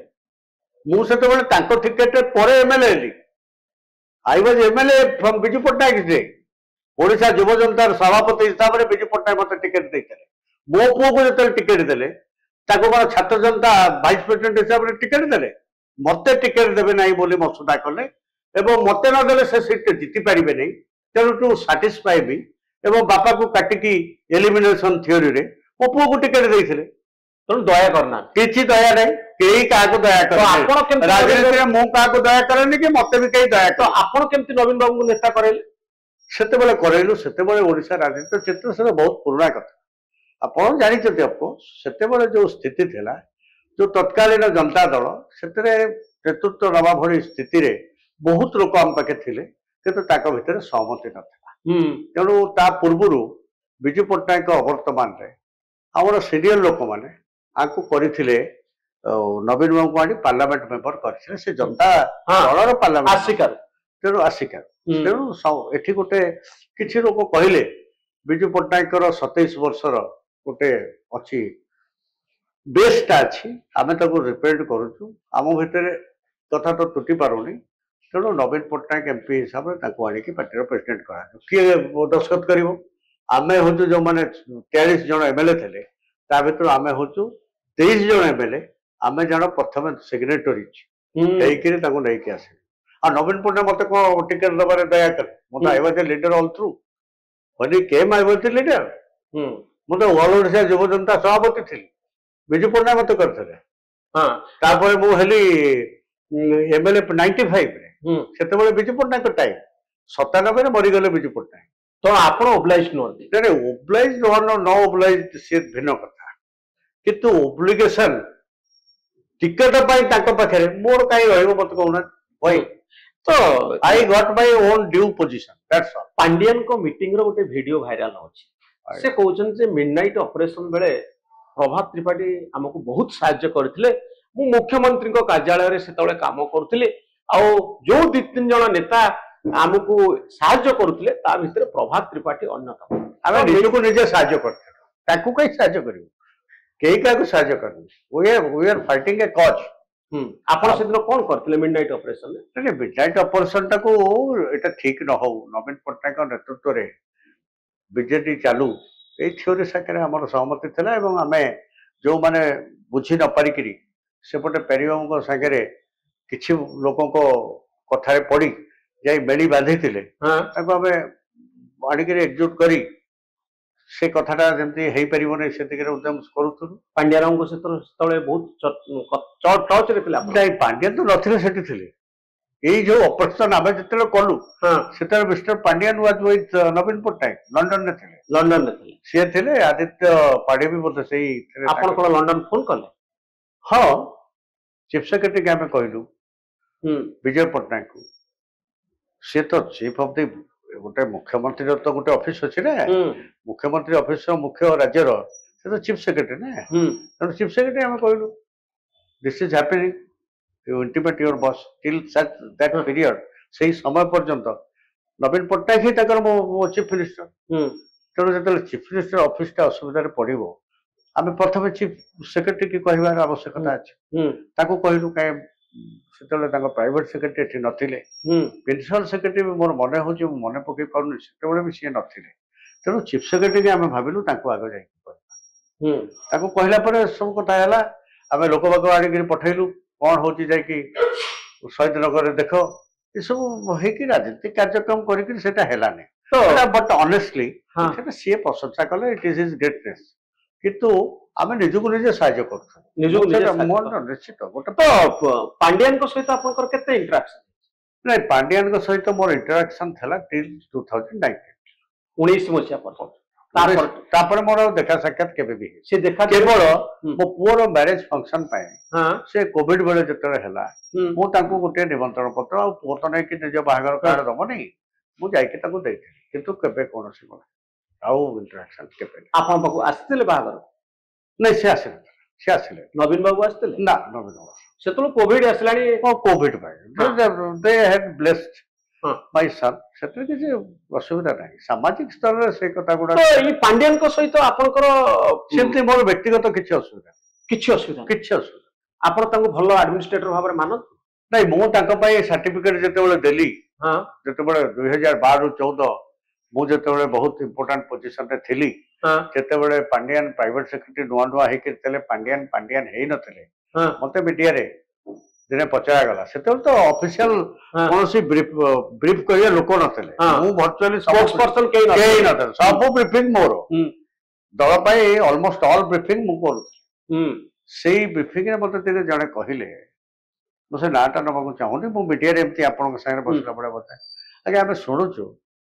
ମୁଁ ସେତେବେଳେ ତାଙ୍କ ଟିକେଟରେ ପରେ ଏମଏଲଏ ହେଲି I was MLA from Biju Patnaik ଡେ ଓଡ଼ିଶା ଯୁବ ଜନତାର ସଭାପତି ହିସାବରେ ବିଜୁ ପଟ୍ଟନାୟକ ମତେ ଟିକେଟ ଦେଇଥିଲେ ମୋ ପୁଅକୁ ଯେତେବେଳେ ଟିକେଟ ଦେଲେ ତାକୁ କଣ ଛାତ୍ର ଜନତା ଭାଇସ୍ ପ୍ରେସିଡେଣ୍ଟ ହିସାବରେ ଟିକେଟ ଦେଲେ ମତେ ଟିକେଟ ଦେବେ ନାହିଁ ବୋଲି ମସୁଦା କଲେ ଏବଂ ମତେ ନଦେଲେ ସେ ସିଟ୍ ଜିତି ପାରିବେ ନାହିଁ ତେଣୁ ଟୁ ସାଟିସ୍ଫାଏ ବି ଏବଂ ବାପାକୁ କାଟିକି ଏଲିମିନେସନ ଥିଓରିରେ ମୋ ପୁଅକୁ ଟିକେଟ ଦେଇଥିଲେ ତେଣୁ ଦୟା କରିନାହାନ୍ତି କିଛି ଦୟା ନାହିଁ କେହି କାହାକୁ ଦୟା କରେ ରାଜନୀତିରେ ମୁଁ କାହାକୁ ଦୟା କରେନି କି ମତେ ବି କେହି ଦୟା କରେ ଆପଣ କେମିତି ନବୀନ ବାବୁଙ୍କୁ ନେତା କରେଇଲେ ସେତେବେଳେ କରେଇଲୁ ସେତେବେଳେ ଓଡ଼ିଶା ରାଜନୀତି ଚିତ୍ର ସେଟା ବହୁତ ପୁରୁଣା କଥା ଆପଣ ଜାଣିଛନ୍ତି ଅଫକୋର୍ସ ସେତେବେଳେ ଯୋଉ ସ୍ଥିତି ଥିଲା ଯୋଉ ତତ୍କାଳୀନ ଜନତା ଦଳ ସେଥିରେ ନେତୃତ୍ୱ ନେବା ଭଳି ସ୍ଥିତିରେ ବହୁତ ଲୋକ ଆମ ପାଖେ ଥିଲେ କିନ୍ତୁ ତାଙ୍କ ଭିତରେ ସହମତି ନଥିଲା ତେଣୁ ତା ପୂର୍ବରୁ ବିଜୁ ପଟ୍ଟନାୟକ ଅବର୍ତ୍ତମାନରେ ଆମର ସିନିୟର ଲୋକମାନେ ଆଙ୍କୁ କରିଥିଲେ ନବୀନ ବାବୁଙ୍କୁ ଆଣି ପାର୍ଲାମେଣ୍ଟ ମେମ୍ବର କରିଥିଲେ ସେ ଜନତା ଦଳର ପାର୍ଲାମେଣ୍ଟ ଆସିକାର ତେଣୁ ଆସିକାର ତେଣୁ ଏଠି ଗୋଟେ କିଛି ଲୋକ କହିଲେ ବିଜୁ ପଟ୍ଟନାୟକଙ୍କର 27 ବର୍ଷର ଗୋଟେ ଅଛି ବେସ୍ଟା ଅଛି ଆମେ ତାକୁ ରିପ୍ରେଜେଣ୍ଟ କରୁଛୁ ଆମ ଭିତରେ କଥା ତ ତୁଟି ପାରୁନି ତେଣୁ ନବୀନ ପଟ୍ଟନାୟକ ଏମପି ହିସାବରେ ତାଙ୍କୁ ଆଣିକି ପାର୍ଟିର ପ୍ରେସିଡେଣ୍ଟ କରାଯିବ କିଏ ଦସ୍ତଖତ କରିବ ଆମେ ହଉଛୁ ଯୋଉମାନେ 43 ଜଣ ଏମଏଲଏ ଥିଲେ ତା ଭିତରୁ ଆମେ ହଉଛୁ 23 ଜଣ ଏମଏଲଏ ଆମେ ଜଣ ପ୍ରଥମେ ସିଗ୍ନେଟୋରୀ ହେଇକିରି ତାଙ୍କୁ ନେଇକି ଆସିଲୁ ଆଉ ନବୀନ ପଟ୍ଟନାୟକ ମତେ କଣ ଟିକେଟ ଦେବାରେ ଦୟା କଲେ ମୁଁ ତ I was a leader all through when he came I was the leader ମୁଁ ତ ଅଲ୍ ଓଡ଼ିଶା ଯୁବ ଜନତା ସଭାପତି ଥିଲି ବିଜୁ ପଟ୍ଟନାୟକ ମତେ କରିଥିଲେ ତାପରେ ମୁଁ ହେଲି ଏମଏଲଏ 95ରେ ସେତେବେଳେ ବିଜୁ ପଟ୍ଟନାୟକ ଟାଇମ 97ରେ ମରିଗଲେ ବିଜୁ ପଟ୍ଟନାୟକ ତ ଆପଣ ଓବ୍ଲାଇଜ୍ ନୁହନ୍ତି ଓବ୍ଲାଇଜ୍ ନ ଓବ୍ଲାଇଜ୍ ସେ ଭିନ୍ନ କଥା କିନ୍ତୁ ଓବ୍ଲିଗେସନ ଟିକେଟ ପାଇଁ ତାଙ୍କ ପାଖରେ ମୋର କାହିଁ ରହିବ ମତେ କହୁନାହାନ୍ତି ଭାଇ ତ I got my own due position that's all ପାଣ୍ଡିଆନଙ୍କ ମିଟିଂର ଗୋଟେ ଭିଡିଓ ଭାଇରାଲ ହଉଛି ସେ କହୁଛନ୍ତି ଯେ ମିଡନାଇଟ୍ ଅପରେସନ ବେଳେ ପ୍ରଭାତ ତ୍ରିପାଠୀ ଆମକୁ ବହୁତ ସାହାଯ୍ୟ କରିଥିଲେ ମୁଁ ମୁଖ୍ୟମନ୍ତ୍ରୀଙ୍କ କାର୍ଯ୍ୟାଳୟରେ ସେତେବେଳେ କାମ କରୁଥିଲି ଆଉ ଯୋଉ 2-3 ଜଣ ନେତା ଆମକୁ ସାହାଯ୍ୟ କରୁଥିଲେ ତା ଭିତରେ ପ୍ରଭାତ ତ୍ରିପାଠୀ ଅନ୍ୟତମ ଆମେ ନିଜକୁ ନିଜେ ସାହାଯ୍ୟ କରିଥିଲୁ ତାକୁ କାହିଁ ସାହାଯ୍ୟ କରିବୁ କେହି କାହାକୁ ସାହାଯ୍ୟ କରିବୁ we are fighting a cause ଆପଣ ସେଦିନ କଣ କରିଥିଲେ ମିଡନାଇଟ୍ ଅପରେସନରେ ମିଡନାଇଟ୍ ଅପରେସନଟାକୁ ଏଇଟା ଠିକ ନ ହଉ ନବୀନ ପଟ୍ଟନାୟକଙ୍କ ନେତୃତ୍ୱରେ ବିଜେଡି ଚାଲୁ ଏଇ ଥିଓରି ସାଙ୍ଗରେ ଆମର ସହମତି ଥିଲା ଏବଂ ଆମେ ଯୋଉମାନେ ବୁଝି ନ ପାରିକିରି ସେପଟେ ପ୍ୟାରୀବାବୁଙ୍କ ସାଙ୍ଗରେ କିଛି ଲୋକଙ୍କ କଥାରେ ପଡି ଯାଇ ମେଳି ବାନ୍ଧିଥିଲେ ହଁ ତାକୁ ଆମେ ଆଣିକିରି ଏକଜୁଟ କରି ସେ କଥାଟା ଯେମିତି ହେଇପାରିବନି ସେତିକିରେ ଉଦ୍ୟମ କରୁଥିଲୁ। ପାଣ୍ଡିଆରାଓଙ୍କ ସେତେବେଳେ ବହୁତ ଟଚରେ ଥିଲେ ଆପଣ। ନାଇଁ ପାଣ୍ଡିଆନ ତ ନଥିଲେ ସେଠି ଥିଲେ। ଏଇ ଯୋଉ ଅପରେସନ ଆମେ ଯେତେବେଳେ କଲୁ ହଁ ସେତେବେଳେ ମିଷ୍ଟର ପାଣ୍ଡିଆନ ୱାଜ ୱିଥ ନବୀନ ପଟ୍ଟନାୟକ ଲଣ୍ଡନରେ ଥିଲେ। ଲଣ୍ଡନରେ ଥିଲେ। ସିଏ ଥିଲେ ଆଦିତ୍ୟ ପାଢୀ ବି ବୋଧେ ସେଇ ଆପଣ କଣ ଲଣ୍ଡନ ଫୋନ କଲେ? ହଁ ଚିଫ ସେକ୍ରେଟାରୀ ଆମେ କହିଲୁ ହୁଁ ବିଜୟ ପଟ୍ଟନାୟକକୁ। ସିଏ ତ ଚିଫ ଅଫ ଦି ଗୋଟେ ମୁଖ୍ୟମନ୍ତ୍ରୀର ତ ଗୋଟେ ଅଫିସ ଅଛି ନା, ହୁଁ ମୁଖ୍ୟମନ୍ତ୍ରୀ ଅଫିସର ମୁଖ୍ୟ ରାଜ୍ୟର ସେ ତ ଚିଫ ସେକ୍ରେଟାରୀ ନା। ହୁଁ ତେଣୁ ଚିଫ ସେକ୍ରେଟାରୀ ଆମେ କହିଲୁ this is happening, you intimate your boss till that period. ସେଇ ସମୟ ପର୍ଯ୍ୟନ୍ତ ନବୀନ ପଟ୍ଟନାୟକ ହିଁ ତାଙ୍କର ଚିଫ ମିନିଷ୍ଟର। ହୁଁ ତେଣୁ ଯେତେବେଳେ ଚିଫ ମିନିଷ୍ଟର ଅଫିସଟା ଅସୁବିଧାରେ ପଡିବ ଆମେ ପ୍ରଥମେ ଚିଫ ସେକ୍ରେଟାରୀ କି କହିବାର ଆବଶ୍ୟକତା ଅଛି। ହୁଁ ତାକୁ କହିଲୁ କାହିଁ ସେତେବେଳେ ତାଙ୍କ ପ୍ରାଇଭେଟ ସେକ୍ରେଟାରୀ ଏଠି ନଥିଲେ, ହୁଁ ପ୍ରିନ୍ସିପାଲ ସେକ୍ରେଟାରୀ ବି ମୋର ମନେ ହଉଛି, ମୁଁ ମନେ ପକେଇ ପାରୁନି ସେତେବେଳେ ବି ସିଏ ନଥିଲେ। ତେଣୁ ଚିଫ ସେକ୍ରେଟାରୀ ଆମେ ଭାବିଲୁ ତାଙ୍କୁ ଆଗ ଯାଇକି କହିବା। ହୁଁ ତାକୁ କହିଲା ପରେ ସବୁ କଥା ହେଲା। ଆମେ ଲୋକବାକ ଆଣିକିରି ପଠେଇଲୁ, କଣ ହଉଛି ଯାଇକି ଶହୀଦନଗରରେ ଦେଖ, ଏସବୁ ହେଇକି ରାଜନୀତି କାର୍ଯ୍ୟକ୍ରମ କରିକି ସେଟା ହେଲାନି। ବଟ୍ ଅନେଷ୍ଟଲି ହଁ ସେଟା ସିଏ ପ୍ରଶଂସା କଲେ, ଇଟ୍ ଇଜ ହିଜ ଗ୍ରେଟନେସ୍। କିନ୍ତୁ ଆମେ ନିଜକୁ ନିଜେ ସାହାଯ୍ୟ କରୁଛୁ। ନିଜକୁ ନିଜେ ନିଶ୍ଚିତ ଗୋଟେ ତ ପାଣ୍ଡିଆନଙ୍କ ସହିତ ଆପଣଙ୍କର କେତେ ଇଣ୍ଟରାକ୍ସନ? ନାଇଁ ପାଣ୍ଡିଆନଙ୍କ ସହିତ ମୋର ଇଣ୍ଟରାକ୍ସନ ଥିଲା ଟିଲ୍ 2019 19 ମସିହା ପର୍ଯ୍ୟନ୍ତ। ତାପରେ ମୋର ଆଉ ଦେଖା ସାକ୍ଷାତ କେବେ ବି ହେଇନି। ସେ ଦେଖା କେବଳ ମୋ ପୁଅର ମ୍ୟାରେଜ ଫଙ୍କସନ ପାଇଁ ହଁ ସେ କୋଭିଡ ବେଳେ ଯେତେବେଳେ ହେଲା ହୁଁ ମୁଁ ତାଙ୍କୁ ଗୋଟିଏ ନିମନ୍ତ୍ରଣ ପତ୍ର, ଆଉ ପୁଅ ତ ନେଇକି ନିଜ ବାହାଘର କାର୍ଡ ଦବନି, ମୁଁ ଯାଇକି ତାକୁ ଦେଇଥିଲି। କିନ୍ତୁ କେବେ କୌଣସି ଆଉ ଇଣ୍ଟରାକ୍ସନ କେବେ ନାହିଁ। ଆପଣଙ୍କ ପାଖକୁ ଆସିଥିଲେ ବାହାଘର? ନାଇଁ ସେ ଆସିନଥିଲା, ସେ ଆସିଲେ ନବୀନ ବାବୁ ଆସିଥିଲେ? ନା, ନବୀନ ବାବୁ ସେତେବେଳେ କୋଭିଡ ଆସିଲାଣି। କୋଭିଡ ପାଇଁ ଦେ ହ୍ୟାଡ ବ୍ଲେସ୍ଡ ହଁ ମାଇ ସନ୍, ସେଥିରେ କିଛି ଅସୁବିଧା ନାହିଁ। ସାମାଜିକ ସ୍ତରରେ ସେ କଥା ଗୁଡା ତ ଏଇ ପାଣ୍ଡିଆନଙ୍କ ସହିତ ଆପଣଙ୍କର ସେମିତି ମୋର ବ୍ୟକ୍ତିଗତ କିଛି ଅସୁବିଧା କିଛି ଅସୁବିଧା ନାହିଁ। କିଛି ଅସୁବିଧା। ଆପଣ ତାଙ୍କୁ ଭଲ ଆଡମିନିଷ୍ଟ୍ରେଟର ଭାବରେ ମାନନ୍ତି? ନାଇଁ ମୁଁ ତାଙ୍କ ପାଇଁ ସାର୍ଟିଫିକେଟ ଯେତେବେଳେ ଦେଲି, ହଁ ଯେତେବେଳେ 2012ରୁ 14 ମୁଁ ଯେତେବେଳେ ବହୁତ ଇମ୍ପୋର୍ଟାଣ୍ଟ ପୋଜିସନରେ ଥିଲି, ହଁ ସେତେବେଳେ ପାଣ୍ଡିଆନ ପ୍ରାଇଭେଟ ସେକ୍ରେଟାରୀ ନୂଆ ନୂଆ ହେଇକି ଥିଲେ, ପାଣ୍ଡିଆନ ହେଇନଥିଲେ। ହଁ ମତେ ମିଡିଆରେ ଦିନେ ପଚରାଗଲା, ସେତେବେଳେ ତ ଅଫିସିଆଲ ହଁ କୌଣସି ବ୍ରିଫ କରିବା ଲୋକ ନଥିଲେ। ହଁ ମୁଁ ଭର୍ଚୁଆଲି ସ୍ପୋକ୍ସପର୍ସନ କେହି କେହି ନଥିଲେ। ନଥିଲେ, ସବୁ ବ୍ରିଫିଂ ମୋର। ହୁଁ ଦଳ ପାଇଁ ଅଲମୋଷ୍ଟ ଅଲ୍ ବ୍ରିଫିଂ ମୁଁ କରୁଥିଲି। ହୁଁ ସେଇ ବ୍ରିଫିଂରେ ମତେ ଦିନେ ଜଣେ କହିଲେ, ମୁଁ ସେ ନାଁଟା ନେବାକୁ ଚାହୁଁନି, ମୁଁ ମିଡିଆରେ ଏମିତି ଆପଣଙ୍କ ସାଙ୍ଗରେ ବସିଲା ବେଳେ ମତେ, ଆଜ୍ଞା ଆମେ ଶୁଣୁଛୁ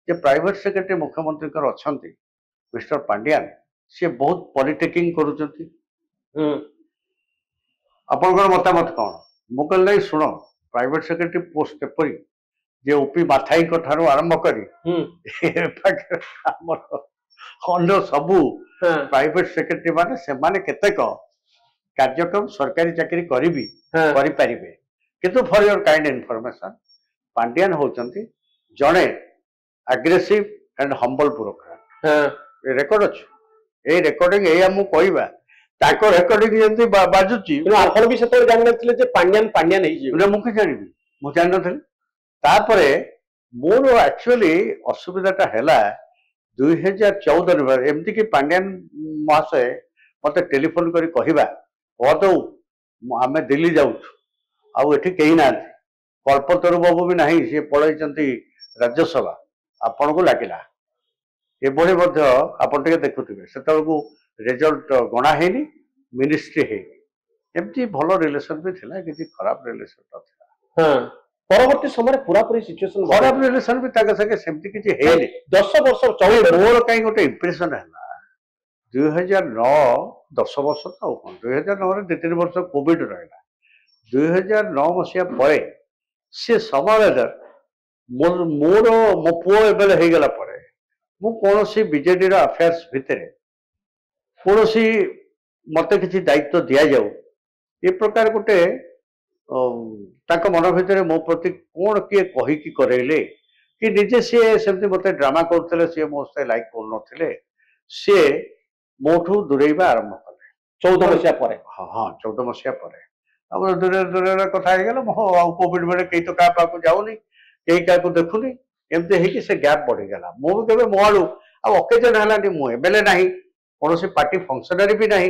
ଯେ ପ୍ରାଇଭେଟ ସେକ୍ରେଟାରୀ ମୁଖ୍ୟମନ୍ତ୍ରୀଙ୍କର ଅଛନ୍ତି ମିଷ୍ଟର ପାଣ୍ଡିଆନ, ସିଏ ବହୁତ ପଲିଟିକିଂ କରୁଛନ୍ତି, ହୁଁ ଆପଣଙ୍କର ମତାମତ କଣ? ମୁଁ କହିଲି ନାଇଁ ଶୁଣ, ପ୍ରାଇଭେଟ ସେକ୍ରେଟାରୀ ପୋଷ୍ଟ ଏପରି ଯେ ଓପି ମାଥାଇଙ୍କ ଠାରୁ ଆରମ୍ଭ କରି ହୁଁ ଆମର ଅନ୍ୟ ସବୁ ହଁ ପ୍ରାଇଭେଟ ସେକ୍ରେଟାରୀ ମାନେ ସେମାନେ କେତେକ କାର୍ଯ୍ୟକ୍ରମ ସରକାରୀ ଚାକିରି କରିବି ହଁ କରିପାରିବେ। କିନ୍ତୁ ଫର ୟୋର କାଇଣ୍ଡ ଇନଫର୍ମେସନ, ପାଣ୍ଡିଆନ ହଉଛନ୍ତି ଜଣେ ଆଗ୍ରେସିଭ ଆଣ୍ଡ ହମ୍ବଲ ବ୍ୟୁରୋକ୍ରାଟ। ହଁ ରେକର୍ଡ ଅଛି, ଏଇ ରେକର୍ଡିଂ ଏଇଆ ମୁଁ କହିବା, ତାଙ୍କ ରେକର୍ଡିଂ ଯେମିତି ବାଜୁଛି। କିନ୍ତୁ ଆପଣ ବି ସେତେବେଳେ ଜାଣିନଥିଲେ ଯେ ପାଣ୍ଡିଆନ ହେଇଯିବେ? ମୁଁ କିଛି ଜାଣିବି, ମୁଁ ଜାଣିନଥିଲି। ତାପରେ ମୋର ଆକ୍ଚୁଆଲି ଅସୁବିଧାଟା ହେଲା 2014ରେ, ଏମିତିକି ପାଣ୍ଡିଆନ ମହାଶୟ ମତେ ଟେଲିଫୋନ କରି କହିବା, ଦଉ ଆମେ ଦିଲ୍ଲୀ ଯାଉଛୁ, ଆଉ ଏଠି କେହି ନାହାନ୍ତି, କଳ୍ପତରୁ ବାବୁ ବି ନାହିଁ, ସିଏ ପଳେଇଛନ୍ତି ରାଜ୍ୟସଭା, ଆପଣଙ୍କୁ ଲାଗିଲା। ଏଭଳି ମଧ୍ୟ ଆପଣ ଟିକେ ଦେଖୁଥିବେ, ସେତେବେଳକୁ ରେଜଲ୍ଟ ଗଣା ହେଇନି, ମିନିଷ୍ଟ୍ରି ହେଇନି। ଏମିତି ଭଲ ରିଲେସନ ବି ଥିଲା, କିଛି ଖରାପ ରିଲେସନ ନଥିଲା। ହଁ ପରବର୍ତ୍ତୀ ସମୟରେ ପୁରାପୁରି ସିଚୁଏସନ ଖରାପ ରିଲେସନ ବି ତାଙ୍କ ସାଙ୍ଗେ ସେମିତି କିଛି ହେଇନି। 10 ବର୍ଷ ମୋର କାହିଁ ଗୋଟେ ଇମ୍ପ୍ରେସନ ହେଲା 2009, 10 ବର୍ଷ ତ ଆଉ କଣ, 2009ରେ 2-3 ବର୍ଷ କୋଭିଡ ରହିଲା। 2009 ମସିହା ପରେ ସେ ସମୟରେ ମୋ ପୁଅ ଏବେ ହେଇଗଲା ପରେ ମୁଁ କୌଣସି ବିଜେଡିର ଆଫେୟାର୍ସ ଭିତରେ କୌଣସି ମତେ କିଛି ଦାୟିତ୍ୱ ଦିଆଯାଉ, ଏ ପ୍ରକାର ଗୋଟେ ତାଙ୍କ ମନ ଭିତରେ ମୋ ପ୍ରତି କଣ କିଏ କହିକି କରେଇଲେ, କି ନିଜେ ସିଏ ସେମିତି ମତେ ଡ୍ରାମା କରୁଥିଲେ, ସିଏ ମୋ ସହିତ ଲାଇକ୍ କରୁନଥିଲେ, ସିଏ ମୋଠୁ ଦୂରେଇବା ଆରମ୍ଭ କଲେ 14 ମସିହା ପରେ। ହଁ 14 ମସିହା ପରେ ଆମର ଦୂରରେ କଥା ହେଇଗଲା। ମୁଁ ଆଉ କୋଭିଡ ବେଳେ କେହି ତ କାହା ପାଖକୁ ଯାଉନି, କେହି କାହାକୁ ଦେଖୁନି, ଏମିତି ହେଇକି ସେ ଗ୍ୟାପ୍ ବଢିଗଲା। ମୁଁ ବି କେବେ ମୋ ଆଡୁ ଆଉ ଅକେଜନ ହେଲାନି, ମୁଁ ଏମଏଲଏ ନାହିଁ, କୌଣସି ପାର୍ଟି ଫଙ୍କସନାରୀ ବି ନାହିଁ,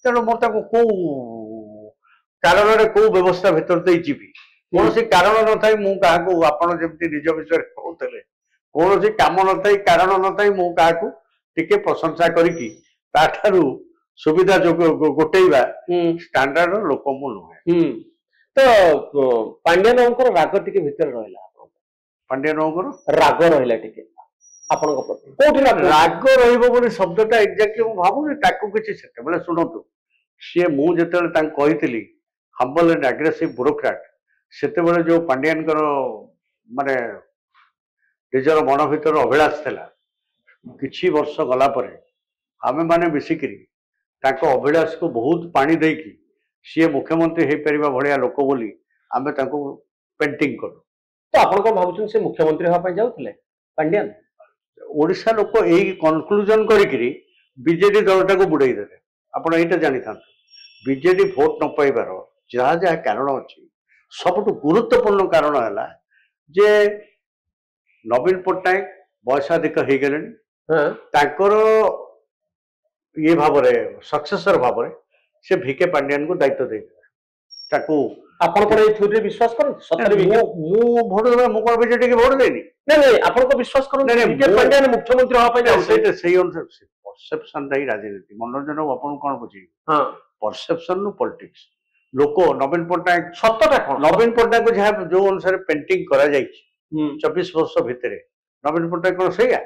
ତେଣୁ ମୁଁ ତାକୁ କୋଉ କାରଣରେ କୋଉ ବ୍ୟବସ୍ଥା ଭିତରେ ଦେଇ ଯିବି, କୌଣସି କାରଣ ନଥାଇ ମୁଁ କାହାକୁ ଆପଣ ଯେମିତି ନିଜ ବିଷୟରେ କହୁଥିଲେ କୌଣସି କାମ ନଥାଇ କାରଣ ନଥାଇ ମୁଁ କାହାକୁ ଟିକେ ପ୍ରଶଂସା କରିକି ତାଠାରୁ ସୁବିଧା ଗୋଟେଇବା ଷ୍ଟାଣ୍ଡାର୍ଡ ଲୋକ ମୁଁ ନୁହେଁ। ତ ପାଣ୍ଡିଆନ ବାବୁଙ୍କର ରାଗ ଟିକେ ଭିତରେ ରହିଲା, ପାଣ୍ଡିଆନ ବାବୁଙ୍କର ରାଗ ରହିଲା ଟିକେ ଆପଣଙ୍କ ପ୍ରତି, କୋଉଠି ରାଗ ରହିବ ବୋଲି ଶବ୍ଦଟା ଏକ୍ଜାକ୍ଟଲି ମୁଁ ଭାବୁନି ତାକୁ କିଛି। ସେତେବେଳେ ଶୁଣନ୍ତୁ, ସିଏ ମୁଁ ଯେତେବେଳେ ତାଙ୍କୁ କହିଥିଲି ହମ୍ବଲ ଆଣ୍ଡ ଆଗ୍ରେସିଭ ବ୍ୟୁରୋକ୍ରାଟ, ସେତେବେଳେ ଯୋଉ ପାଣ୍ଡିଆନଙ୍କର ମାନେ ନିଜର ମନ ଭିତରେ ଅଭିଳାଷ ଥିଲା, କିଛି ବର୍ଷ ଗଲା ପରେ ଆମେ ମାନେ ମିଶିକିରି ତାଙ୍କ ଅଭିଳାଷକୁ ବହୁତ ପାଣି ଦେଇକି ସିଏ ମୁଖ୍ୟମନ୍ତ୍ରୀ ହେଇପାରିବା ଭଳିଆ ଲୋକ ବୋଲି ଆମେ ତାଙ୍କୁ ପେଣ୍ଟିଂ କଲୁ। ତ ଆପଣ କଣ ଭାବୁଛନ୍ତି ସେ ମୁଖ୍ୟମନ୍ତ୍ରୀ ହେବା ପାଇଁ ଯାଉଥିଲେ ପାଣ୍ଡିଆନ? ଓଡ଼ିଶା ଲୋକ ଏଇ କନକ୍ଲୁଜନ କରିକିରି ବିଜେଡି ଦଳଟାକୁ ବୁଡେଇ ଦେଲେ। ଆପଣ ଏଇଟା ଜାଣିଥାନ୍ତୁ, ବିଜେଡି ଭୋଟ ନ ପାଇବାର ଯାହା ଯାହା କାରଣ ଅଛି, ସବୁଠୁ ଗୁରୁତ୍ୱପୂର୍ଣ୍ଣ କାରଣ ହେଲା ଯେ ନବୀନ ପଟ୍ଟନାୟକ ବୟସାଧିକ ହେଇଗଲେଣି, ତାଙ୍କର ଇଏ ଭାବରେ ସକ୍ସେସର ଭାବରେ ସେ ଭିକେ ପାଣ୍ଡିଆନକୁ ଦାୟିତ୍ୱ ଦେଇଦେଲେ। ତାକୁ ଆପଣ କଣ ଏଇ ଥ୍ୟୁରିରେ ବିଶ୍ୱାସ କରନ୍ତି? ସତରେ ମୁଁ ଭୋଟ ଦେବା, ମୁଁ କଣ ବିଜେଡି କି ଭୋଟ ଦେଇନି? ନାଇଁ ଆପଣଙ୍କ ବିଶ୍ୱାସ କରନ୍ତି ଭିକେ ପାଣ୍ଡିଆନ ମୁଖ୍ୟମନ୍ତ୍ରୀ ହବା ପାଇଁ ସେଇଟା ସେଇ ଅନୁସାରେ ପରସେପସନଟା ହିଁ ରାଜନୀତି। ମନୋରଞ୍ଜନ ବାବୁ ଆପଣଙ୍କୁ କଣ ବୁଝେଇବି? ପରସେପସନ ନୁ ପଲିଟିକ୍ସ। ଲୋକ ନବୀନ ପଟ୍ଟନାୟକ, ସତଟା କଣ, ନବୀନ ପଟ୍ଟନାୟକ ଯାହା ଯୋଉ ଅନୁସାରେ ପେଣ୍ଟିଂ କରାଯାଇଛି 24 ବର୍ଷ ଭିତରେ, ନବୀନ ପଟ୍ଟନାୟକ କଣ ସେଇଆ?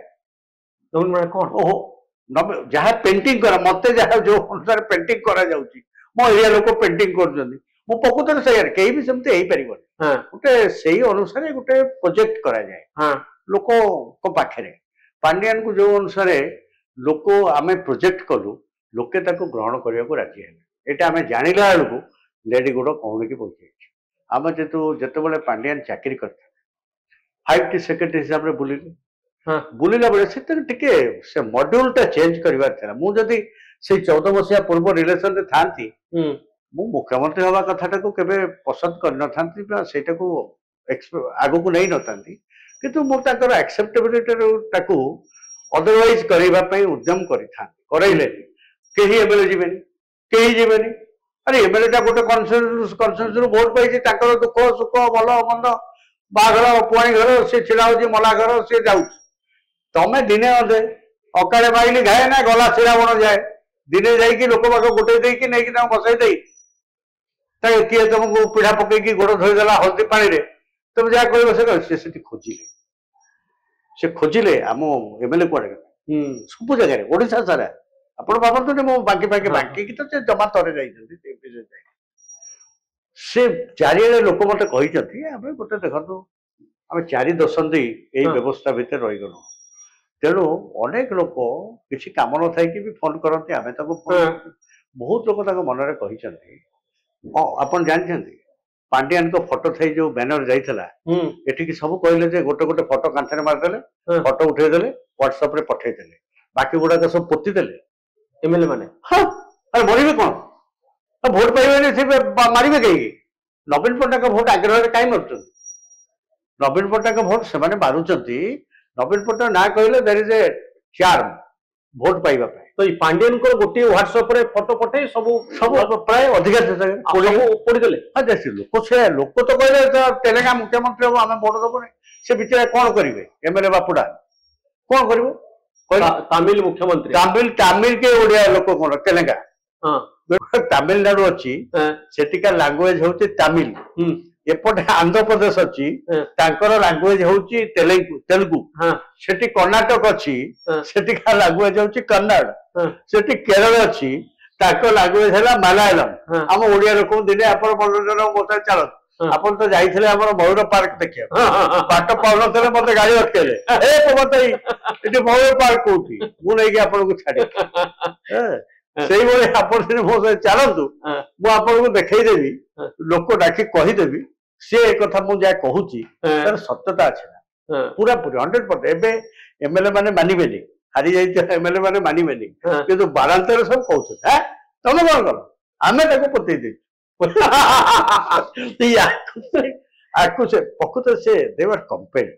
ନବୀନ ପଟ୍ଟନାୟକ କଣ? ଓହୋ, ଯାହା ପେଣ୍ଟିଂ କରା, ମତେ ଯାହା ଯୋଉ ଅନୁସାରେ ପେଣ୍ଟିଂ କରାଯାଉଛି, ମୋ ଏରିଆ ଲୋକ ପେଣ୍ଟିଂ କରୁଛନ୍ତି, ମୁଁ ପ୍ରକୃତରେ ସେଇଆରେ କେହି ବି ସେମିତି ହେଇପାରିବନି। ଗୋଟେ ସେଇ ଅନୁସାରେ ଗୋଟେ ପ୍ରୋଜେକ୍ଟ କରାଯାଏ ଲୋକଙ୍କ ପାଖରେ। ପାଣ୍ଡିଆନକୁ ଯୋଉ ଅନୁସାରେ ଲୋକ ଆମେ ପ୍ରୋଜେକ୍ଟ କଲୁ, ଲୋକେ ତାକୁ ଗ୍ରହଣ କରିବାକୁ ରାଜି ହେଲେ। ଏଇଟା ଆମେ ଜାଣିଲା ବେଳକୁ ଲେଡି ଗୋଡ଼ କହୁଣିକି ପହଞ୍ଚିଯାଇଛି। ଆମେ ଯେତେବେଳେ ପାଣ୍ଡିଆନ ଚାକିରି କରିଥିଲେ 5ଟି ସେକ୍ରେଟାରୀ ହିସାବରେ ବୁଲିଲେ, ବୁଲିଲା ବେଳେ ସେଥିରେ ଟିକେ ସେ ମଡ୍ୟୁଲଟା ଚେଞ୍ଜ କରିବାର ଥିଲା। ମୁଁ ଯଦି ସେଇ 14 ମସିହା ପୂର୍ବ ରିଲେସନରେ ଥାନ୍ତି, ମୁଁ ମୁଖ୍ୟମନ୍ତ୍ରୀ ହେବା କଥାଟାକୁ କେବେ ପସନ୍ଦ କରିନଥାନ୍ତି ବା ସେଇଟାକୁ ଆଗକୁ ନେଇନଥାନ୍ତି, କିନ୍ତୁ ମୁଁ ତାଙ୍କର ଆକ୍ସେପ୍ଟେବିଲିଟିଟାକୁ ଅଦରୱାଇଜ କରାଇବା ପାଇଁ ଉଦ୍ୟମ କରିଥାନ୍ତି। କରାଇଲେନି, କେହି ଏମଏଲଏ ଯିବେନି, କେହି ଯିବେନି। ଆରେ ଏମଏଲଏଟା ଗୋଟେ କନସେନ୍ସସରୁ ଭୋଟ ପାଇଛି, ତାଙ୍କର ଦୁଃଖ ସୁଖ ଭଲ ମନ୍ଦ, ବାହାଘର ପୁଆଣି ଘର, ସିଏ ଛିଡା ହଉଛି ମଲା ଘର, ସିଏ ଯାଉଛି। ତମେ ଦିନେ ଅଧେ ଅକାଳେ ମାଇଲି ଘାଏ ନା ଗଲା ଶ୍ରାବଣ ଯାଏ, ଦିନେ ଯାଇକି ଲୋକ ପାଖ ଗୋଟେଇ ଦେଇକି ନେଇକି ତାଙ୍କୁ ବସେଇ ଦେଇ କିଏ ତମକୁ ପିଢା ପକେଇକି ଗୋଡ ଧୋଇଦେଲା ହଳଦୀ ପାଣିରେ, ତମେ ଯାହା କହିବ ସେ କହିବ। ସେ ସେଠି ଖୋଜିଲେ ଆମ ଏମଏଲଏ କୁଆଡେ ଗଲା, ସବୁ ଜାଗାରେ ଓଡିଶା ସାରା। ଆପଣ ଭାବନ୍ତୁନି ମୁଁ ବାଙ୍କିକି ତ ସେ ଜମା ଥରେ ଯାଇଛନ୍ତି, ସେ ଚାରିଆଡେ ଲୋକ ମତେ କହିଛନ୍ତି, ଆମେ ଗୋଟେ ଦେଖନ୍ତୁ ଆମେ 4 ଦଶନ୍ଧି ଏଇ ବ୍ୟବସ୍ଥା ଭିତରେ ରହିଗଲୁ, ତେଣୁ ଅନେକ ଲୋକ କିଛି କାମ ନଥାଇକି ବି ଫୋନ କରନ୍ତି, ଆମେ ତାକୁ ବହୁତ ଲୋକ ତାଙ୍କ ମନରେ କହିଛନ୍ତି। ଆପଣ ଜାଣିଛନ୍ତି ପାଣ୍ଡିଆନଙ୍କ ଫଟୋ ଥାଇ ଯୋଉ ବ୍ୟାନର ଯାଇଥିଲା, ଏଠିକି ସବୁ କହିଲେ ଯେ ଗୋଟେ ଗୋଟେ ଫଟୋ କାନ୍ଥରେ ମାରିଦେଲେ, ଫଟୋ ଉଠେଇଦେଲେ, ହ୍ୱାଟ୍ସଆପ ରେ ପଠେଇଦେଲେ, ବାକି ଗୁଡାକ ସବୁ ପୋତି ଦେଲେ ଏମଏଲଏ ମାନେ। ଆରେ ମରିବେ କଣ, ଭୋଟ ପାଇବେନି, ସେ ମାରିବେ କାହିଁକି? ନବୀନ ପଟ୍ଟନାୟକ ଭୋଟ ଆଗ୍ରହରେ କାହିଁ ମାରୁଛନ୍ତି? ନବୀନ ପଟ୍ଟନାୟକ ଭୋଟ ସେମାନେ ମାରୁଛନ୍ତି, ନବୀନ ପଟ୍ଟନାୟକ ନା କହିଲେ ଦେयर ଇଜ ଏ ଚାର୍ମ ଭୋଟ ପାଇବା ପାଇଁ। ତ ଏଇ ପାଣ୍ଡିଆନଙ୍କର ଗୋଟିଏ ହ୍ୱାଟ୍ସଆପ ରେ ଫଟୋ ପଠେଇ ସବୁ ପ୍ରାୟ ଅଧିକାଂଶ ପୋଡ଼ିଦେଲେ। ଲୋକ ତ କହିଲେ ତେଲେଙ୍ଗା ମୁଖ୍ୟମନ୍ତ୍ରୀ ହବ, ଆମେ ଭୋଟ ଦବୁନି। ସେ ବିଚାର କଣ କରିବେ? ଏମଏଲଏ ବାପୁଡା କଣ କରିବ? ତାମିଲ ମୁଖ୍ୟମନ୍ତ୍ରୀ, ତାମିଲ କେ ଓଡିଆ ଲୋକ କଣ ତେଲେଙ୍ଗା? ତାମିଲନାଡୁ ଅଛି, ସେଠିକା ଲାଙ୍ଗୁଏଜ ହଉଛି ତାମିଲ। ଏପଟେ ଆନ୍ଧ୍ରପ୍ରଦେଶ ଅଛି, ତାଙ୍କର ଲାଙ୍ଗୁଏଜ ହଉଛି ତେଲୁଗୁ। ସେଠି କର୍ଣ୍ଣାଟକ ଅଛି, ସେଠିକା ଲାଙ୍ଗୁଏଜ ହଉଛି କନ୍ନଡ। ସେଠି କେରଳ ଅଛି, ତାଙ୍କ ଲାଙ୍ଗୁଏଜ ହେଲା ମାଲାୟାଲମ। ଆମ ଓଡିଆ ଲୋକଙ୍କୁ ଦିନେ ଆପଣ ମନୋରଞ୍ଜନ ମତେ ଚାଲନ୍ତୁ, ଆପଣ ତ ଯାଇଥିଲେ ଆମର ମୟୂର ପାର୍କ ଦେଖିବାକୁ, ବାଟ ପାଉନଥିଲେ ମତେ ଗାଡି ଅଟକେଇଲେ, ଏଠି ମୟୂର ପାର୍କ କୋଉଠି, ମୁଁ ନେଇକି ଆପଣଙ୍କୁ ଛାଡିବି। ସେଇଭଳି ଆପଣ ମୋ ସହିତ ଚାଲନ୍ତୁ, ମୁଁ ଆପଣଙ୍କୁ ଦେଖେଇଦେବି, ଲୋକ ଡାକି କହିଦେବି ସେ କଥା ମୁଁ ଯାହା କହୁଛି ତାର ସତ୍ୟତା ଅଛି ନା, ପୁରାପୁରି 100%। ଏବେ ଏମଏଲଏ ମାନେ ମାନିବେନି, ହାରି ଯାଇଥିବା ଏମଏଲଏ ମାନେ ମାନିବେନି, କିନ୍ତୁ ବାରାନ୍ତରେ ସବୁ କହୁଛନ୍ତି ତମେ କଣ କର, ଆମେ ତାକୁ ପତେଇ ଦେଇଛୁ। ଆକୁ ସେ ପ୍ରକୃତରେ ସେ ଦେ ୱାର କମ୍ପେଲ୍ଡ।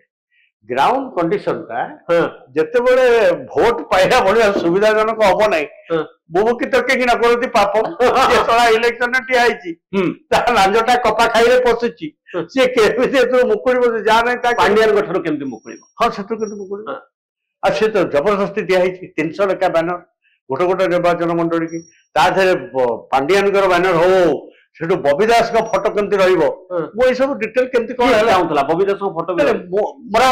ଗ୍ରାଉଣ୍ଡ କଣ୍ଡିସନ ଟା ହଁ ଯେତେବେଳେ ଭୋଟ ପାଇବା ଭଳିଆ ସୁବିଧାଜନକ ହବ ନାହିଁ ହଁ ବୋହୁ କି ତର୍କେ କି ନ କରନ୍ତି ପାପ ସେ ଶଳା ଇଲେକ୍ସନରେ ଠିଆ ହେଇଛି ହୁଁ ତା ଲାଞ୍ଜଟା କପା ଖାଇରେ ପଶିଛି ହୁଁ। ସିଏ କେମିତି ଏଥିରୁ ମୁକୁଳିବ ସେ ଯାହା ନାହିଁ ତା ପାଣ୍ଡିଆନଙ୍କ ଠାରୁ କେମିତି ମୁକୁଳିବ? ହଁ ସେଥିରୁ କେମିତି ମୁକୁଳିବ ହଁ। ଆଉ ସେ ତ ଜବରଦସ୍ତି ଦିଆ ହେଇଛି 300 ଲେଖା ବ୍ୟାନର ଗୋଟେ ଗୋଟେ ନିର୍ବାଚନ ମଣ୍ଡଳୀ କି ତା ଦେହରେ ପାଣ୍ଡିଆନଙ୍କର ବ୍ୟାନର ହଉ ସେଠୁ ବବି ଦାସଙ୍କ ଫଟୋ କେମିତି ରହିବ ହଁ। ମୁଁ ଏଇ ସବୁ ଡିଟେଲ କେମିତି କଣ କିଏ ହେଲା ଚାହୁଁଥିଲା ବବି ଦାସଙ୍କ ଫଟୋ ବି ମରା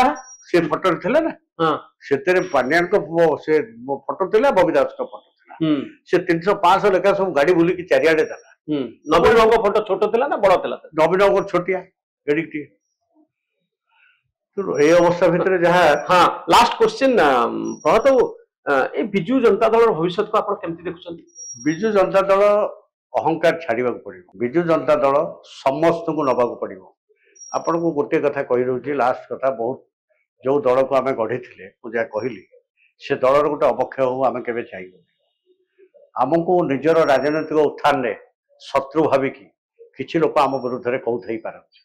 ସେ ଫଟୋରେ ଥିଲା ନା ହଁ ସେଥିରେ ପାଣ୍ଡିଆନଙ୍କ ସେ ଫଟୋ ଥିଲା ବବି ଦାସଙ୍କ ଫଟୋ ଥିଲା ହୁଁ ସେ 300 500 ଲେଖା ସବୁ ଗାଡି ବୁଲିକି ଚାରିଆଡେ ଦେଲା ହୁଁ ନବୀନ ବାବୁଙ୍କ ଫଟୋ ଛୋଟ ଥିଲା ନା ବଡ ଥିଲା? ନବୀନଙ୍କର ଛୋଟିଆ ଏଡିକିଟିଏ ଏଇ ଅବସ୍ଥା ଭିତରେ ଯାହା ହଁ ଲାଷ୍ଟ କ୍ୱେଶ୍ଚିନ୍ ପ୍ରଭାତ ବାବୁ ଏ ବିଜୁ ଜନତା ଦଳର ଭବିଷ୍ୟତକୁ ଆପଣ କେମିତି ଦେଖୁଛନ୍ତି? ବିଜୁ ଜନତା ଦଳ ଅହଙ୍କାର ଛାଡିବାକୁ ପଡିବ ବିଜୁ ଜନତା ଦଳ ସମସ୍ତଙ୍କୁ ନବାକୁ ପଡିବ ଆପଣଙ୍କୁ ଗୋଟିଏ କଥା କହି ଦଉଛି ଲାଷ୍ଟ କଥା ବହୁତ ଯୋଉ ଦଳକୁ ଆମେ ଗଢିଥିଲେ ମୁଁ ଯାହା କହିଲି ସେ ଦଳର ଗୋଟେ ଅବକ୍ଷୟ ହଉ ଆମେ କେବେ ଚାହିଁବୁନି ଆମକୁ ନିଜର ରାଜନୈତିକ ଉତ୍ଥାନରେ ଶତ୍ରୁ ଭାବିକି କିଛି ଲୋକ ଆମ ବିରୁଦ୍ଧରେ କହୁଥାଇ ପାରନ୍ତି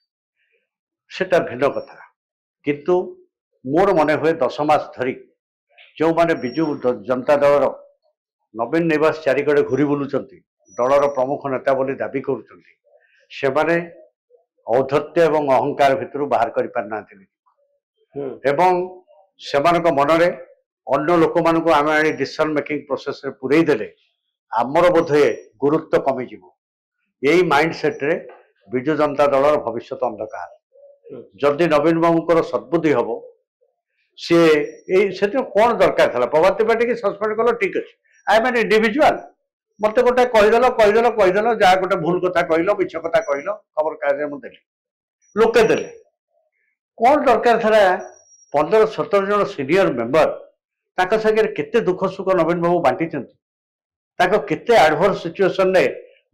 ସେଟା ଭିନ୍ନ କଥା କିନ୍ତୁ ମୋର ମନେ ହୁଏ 10 ମାସ ଧରି ଯେଉଁମାନେ ବିଜୁ ଜନତା ଦଳର ନବୀନ ନିବାସ ଚାରିକଡ଼େ ଘୁରି ବୁଲୁଛନ୍ତି ଦଳର ପ୍ରମୁଖ ନେତା ବୋଲି ଦାବି କରୁଛନ୍ତି ସେମାନେ ଔଦ୍ଧତ୍ୟ ଏବଂ ଅହଙ୍କାର ଭିତରୁ ବାହାର କରିପାରିନାହାନ୍ତି ଏବଂ ସେମାନଙ୍କ ମନରେ ଅନ୍ୟ ଲୋକମାନଙ୍କୁ ଆମେ ଆଣି ଡିସିସନ ମେକିଂ ପ୍ରୋସେସରେ ପୁରେଇ ଦେଲେ ଆମର ବୋଧହୁଏ ଗୁରୁତ୍ୱ କମିଯିବ ଏଇ ମାଇଣ୍ଡ ସେଟ୍ରେ ବିଜୁ ଜନତା ଦଳର ଭବିଷ୍ୟତ ଅନ୍ଧକାର ଯଦି ନବୀନ ବାବୁଙ୍କର ସଦ୍ବୁଦ୍ଧି ହବ ସିଏ ଏଇ ସେଥିରେ କଣ ଦରକାର ଥିଲା ପ୍ରଭାତ ତ୍ରିପାଠୀକି ସସ୍ପେଣ୍ଡ କଲ ଠିକ ଅଛି ଆଇ ଏମ୍ ଆନ୍ ଇଣ୍ଡିଭିଜୁଆଲ ମତେ ଗୋଟେ କହିଦେଲ ଯାହା ଗୋଟେ ଭୁଲ କଥା କହିଲ ମିଛ କଥା କହିଲ ଖବର କାଗଜରେ ମୁଁ ଦେଲି ଲୋକେ ଦେଲେ କଣ ଦରକାର ଥିଲା 15-17 ଜଣ ସିନିୟର ମେମ୍ବର ତାଙ୍କ ସାଙ୍ଗରେ କେତେ ଦୁଃଖ ସୁଖ ନବୀନ ବାବୁ ବାଣ୍ଟିଛନ୍ତି ତାଙ୍କ କେତେ ଆଡଭର୍ସ ସିଚୁଏସନରେ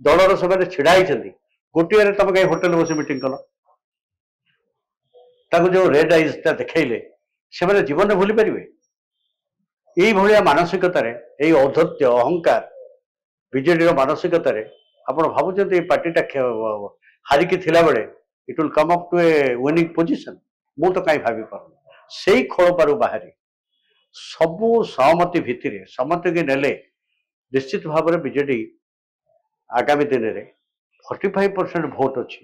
ଦଳର ସେମାନେ ଛିଡା ହେଇଛନ୍ତି ଗୋଟିଏରେ ତମେ କାହିଁ ହୋଟେଲ ବସି ମିଟିଂ କଲ ତାଙ୍କୁ ଯୋଉ ରେଡ୍ ଆଇଜଟା ଦେଖେଇଲେ ସେମାନେ ଜୀବନରେ ଭୁଲି ପାରିବେ ଏଇଭଳିଆ ମାନସିକତାରେ ଏଇ ଔଦ୍ଧତ୍ୟ ଅହଙ୍କାର ବିଜେଡିର ମାନସିକତାରେ ଆପଣ ଭାବୁଛନ୍ତି ଏଇ ପାର୍ଟିଟା ହାରିକି ଥିଲାବେଳେ it will come up to a winning position ମୁଁ ତ କାହିଁ ଭାବି ପାରୁନି ସେଇ ଖୋଳପାରୁ ବାହାରି ସବୁ ସହମତି ଭିତ୍ତିରେ ସମସ୍ତଙ୍କୁ ନେଲେ ନିଶ୍ଚିତ ଭାବରେ ବିଜେଡି ଆଗାମୀ ଦିନରେ 45% ଭୋଟ ଅଛି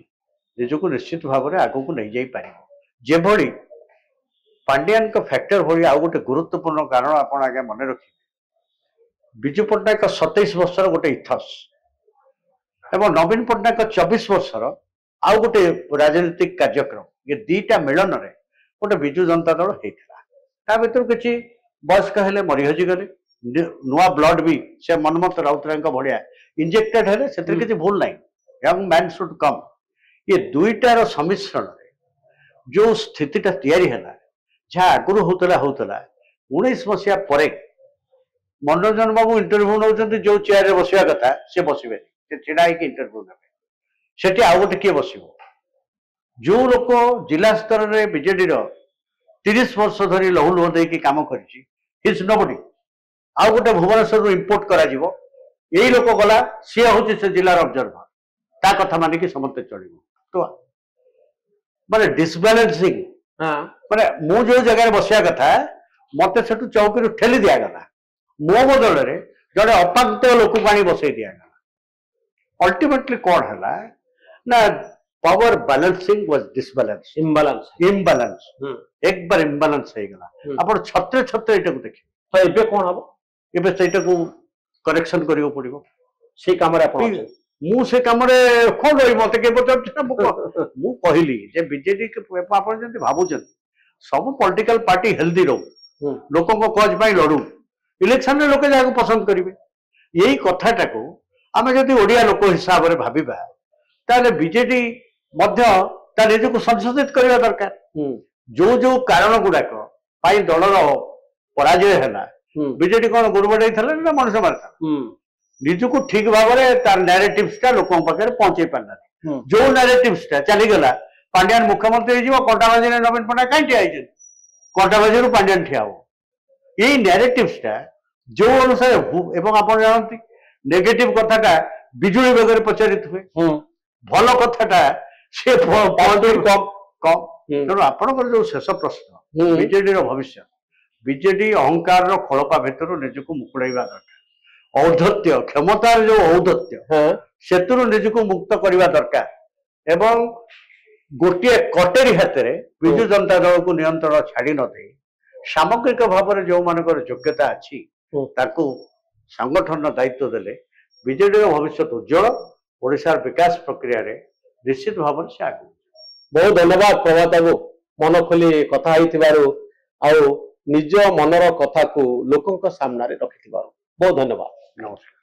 ନିଜକୁ ନିଶ୍ଚିତ ଭାବରେ ଆଗକୁ ନେଇଯାଇପାରିବ ଯେଭଳି ପାଣ୍ଡିଆନଙ୍କ ଫ୍ୟାକ୍ଟର ଭଳି ଆଉ ଗୋଟେ ଗୁରୁତ୍ୱପୂର୍ଣ୍ଣ କାରଣ ଆପଣ ଆଜ୍ଞା ମନେ ରଖିବେ ବିଜୁ ପଟ୍ଟନାୟକ 27 ବର୍ଷର ଗୋଟେ ଇଥସ୍ ଏବଂ ନବୀନ ପଟ୍ଟନାୟକ 24 ବର୍ଷର ଆଉ ଗୋଟେ ରାଜନୈତିକ କାର୍ଯ୍ୟକ୍ରମ ଏ ଦିଟା ମିଳନରେ ଗୋଟେ ବିଜୁ ଜନତା ଦଳ ହେଇଥିଲା ତା ଭିତରୁ କିଛି ବୟସ୍କ ହେଲେ ମରି ହଜିଗଲେ ନୂଆ ବ୍ଲଡ ବି ସେ ମନ୍ମଥ ରାଉତରାୟଙ୍କ ଭଳିଆ ଇଞ୍ଜେକ୍ଟେଡ ହେଲେ ସେଥିରେ କିଛି ଭୁଲ ନାହିଁ ୟଙ୍ଗ ମ୍ୟାନ୍ ସୁଡ୍ କମ୍ ଏ ଦୁଇଟାର ସମ୍ମିଶ୍ରଣରେ ଯୋଉ ସ୍ଥିତିଟା ତିଆରି ହେଲା ଯାହା ଆଗରୁ ହଉଥିଲା 19 ମସିହା ପରେ ମନୋରଞ୍ଜନ ବାବୁ ଇଣ୍ଟରଭ୍ୟୁ ନେଉଛନ୍ତି ଯୋଉ ଚେୟାରରେ ବସିବା କଥା ସେ ବସିବେନି ସେ ଛିଡା ହେଇକି ଇଣ୍ଟରଭ୍ୟୁ ନେବେ ସେଠି ଆଉ ଗୋଟେ କିଏ ବସିବ ଯୋଉ ଲୋକ ଜିଲ୍ଲା ସ୍ତରରେ ବିଜେଡିର 30 ବର୍ଷ ଧରି ଲହୁ ଲୁହ ଦେଇକି କାମ କରିଛି ହିଜ୍ ନୋବଡି ଆଉ ଗୋଟେ ଭୁବନେଶ୍ୱରରୁ ଇମ୍ପୋର୍ଟ କରାଯିବ ଏଇ ଲୋକ ଗଲା ସିଏ ହଉଛି ସେ ଜିଲ୍ଲାର ଅବଜର୍ଭର ତା କଥା ମାନିକି ସମସ୍ତେ ଚଳିବ ତ ମାନେ ଡିସବାଲାନ୍ସିଂ ମାନେ ମୁଁ ଯୋଉ ଜାଗାରେ ବସିବା କଥା ମତେ ସେଠୁ ଚୌକିରୁ ଠେଲି ଦିଆଗଲା ମୋ ବଦଳରେ ଜଣେ ଅପାନ୍ତ ଲୋକକୁ ଆଣି ବସେଇ ଦିଆଗଲା ଅଲ୍ଟିମେଟଲି କଣ ହେଲା ନା power balancing was disbalance imbalance একবার ইম্বালান্স হয়ে গেল ଆପଣ ଛତ୍ରେ ଛତ୍ରେ ଏଇଟାକୁ ଦେଖିବେ ତ ଏବେ କଣ ହବ? ଏବେ ସେଇଟାକୁ କରେକ୍ସନ କରିବାକୁ ପଡିବ ସେଇ କାମରେ ଆପଣ ମୁଁ ସେ କାମରେ କଣ ରହିବି ମତେ କିଏ ପଚାରୁଛି ନା ମୁଁ କହିଲି ଯେ ବିଜେଡି ଆପଣ ଯେମିତି ଭାବୁଛନ୍ତି ସବୁ ପଲିଟିକାଲ ପାର୍ଟି ହେଲ୍ଦି ରହୁ ଲୋକଙ୍କ କଜ ପାଇଁ ଲଢୁ ଇଲେକ୍ସନରେ ଲୋକେ ଯାହାକୁ ପସନ୍ଦ କରିବେ ଏଇ କଥାଟାକୁ ଆମେ ଯଦି ଓଡିଆ ଲୋକ ହିସାବରେ ଭାବିବା ତାହେଲେ ବିଜେଡି ମଧ୍ୟ ତା ନିଜକୁ ସଂଶୋଧିତ କରିବା ଦରକାର ଯୋଉ ଯୋଉ କାରଣ ଗୁଡାକ ପାଇଁ ଦଳର ପରାଜୟ ହେଲା ବିଜେଡି କଣ ଗୋରୁ ବାଡେଇଥିଲା ନା ମଣିଷ ମାରିଥିଲା ନିଜକୁ ଠିକ ଭାବରେ ତାର ନ୍ୟାରେଟିଭ୍ସଟା ଲୋକଙ୍କ ପାଖରେ ପହଞ୍ଚେଇ ପାରିଲାନି ଯୋଉ ନ୍ୟାରେଟିଭ୍ସଟା ଚାଲିଗଲା ପାଣ୍ଡିଆନ ମୁଖ୍ୟମନ୍ତ୍ରୀ ହେଇଯିବ କଣ୍ଟାବାଜିରେ ନବୀନ ପଟ୍ଟନାୟକ କାହିଁ ଠିଆ ହେଇଛନ୍ତି କଣ୍ଟାବାଜିରୁ ପାଣ୍ଡିଆନ ଠିଆ ହବ ଏଇ ନ୍ୟାରେଟିଭ୍ସଟା ଯୋଉ ଅନୁସାରେ ଏବଂ ଆପଣ ଜାଣନ୍ତି ନେଗେଟିଭ କଥାଟା ବିଜୁଳି ବେଗରେ ପ୍ରଚାରିତ ହୁଏ ଭଲ କଥାଟା ସେ କମ ତେଣୁ ଆପଣଙ୍କର ଯୋଉ ଶେଷ ପ୍ରଶ୍ନ ବିଜେଡିର ଭବିଷ୍ୟ ବିଜେଡି ଅହଙ୍କାର ଖୋଳପା ଭିତରୁ ନିଜକୁ ମୁକୁଳେଇବା ଦରକାର ଔଦ୍ଧତ୍ୟ କ୍ଷମତାର ଯୋଉ ଔଦ୍ଧତ୍ୟ ସେଥିରୁ ନିଜକୁ ମୁକ୍ତ କରିବା ଦରକାର ଏବଂ ଗୋଟିଏ କଟେରୀ ହାତରେ ବିଜୁ ଜନତା ଦଳକୁ ନିୟନ୍ତ୍ରଣ ଛାଡି ନ ଦେଇ ସାମଗ୍ରିକ ଭାବରେ ଯୋଉମାନଙ୍କର ଯୋଗ୍ୟତା ଅଛି ତାକୁ ସଂଗଠନର ଦାୟିତ୍ୱ ଦେଲେ ବିଜେଡିର ଭବିଷ୍ୟତ ଉଜ୍ଜଳ ଓଡ଼ିଶାର ବିକାଶ ପ୍ରକ୍ରିୟାରେ ନିଶ୍ଚିତ ଭାବରେ ସେ ଆଗକୁ ବହୁତ ଧନ୍ୟବାଦ ପ୍ରଭାତ ବାବୁ ମନ ଖୋଲି କଥା ହେଇଥିବାରୁ ଆଉ ନିଜ ମନର କଥାକୁ ଲୋକଙ୍କ ସାମ୍ନାରେ ରଖିଥିବାରୁ ବହୁତ ଧନ୍ୟବାଦ ନମସ୍କାର।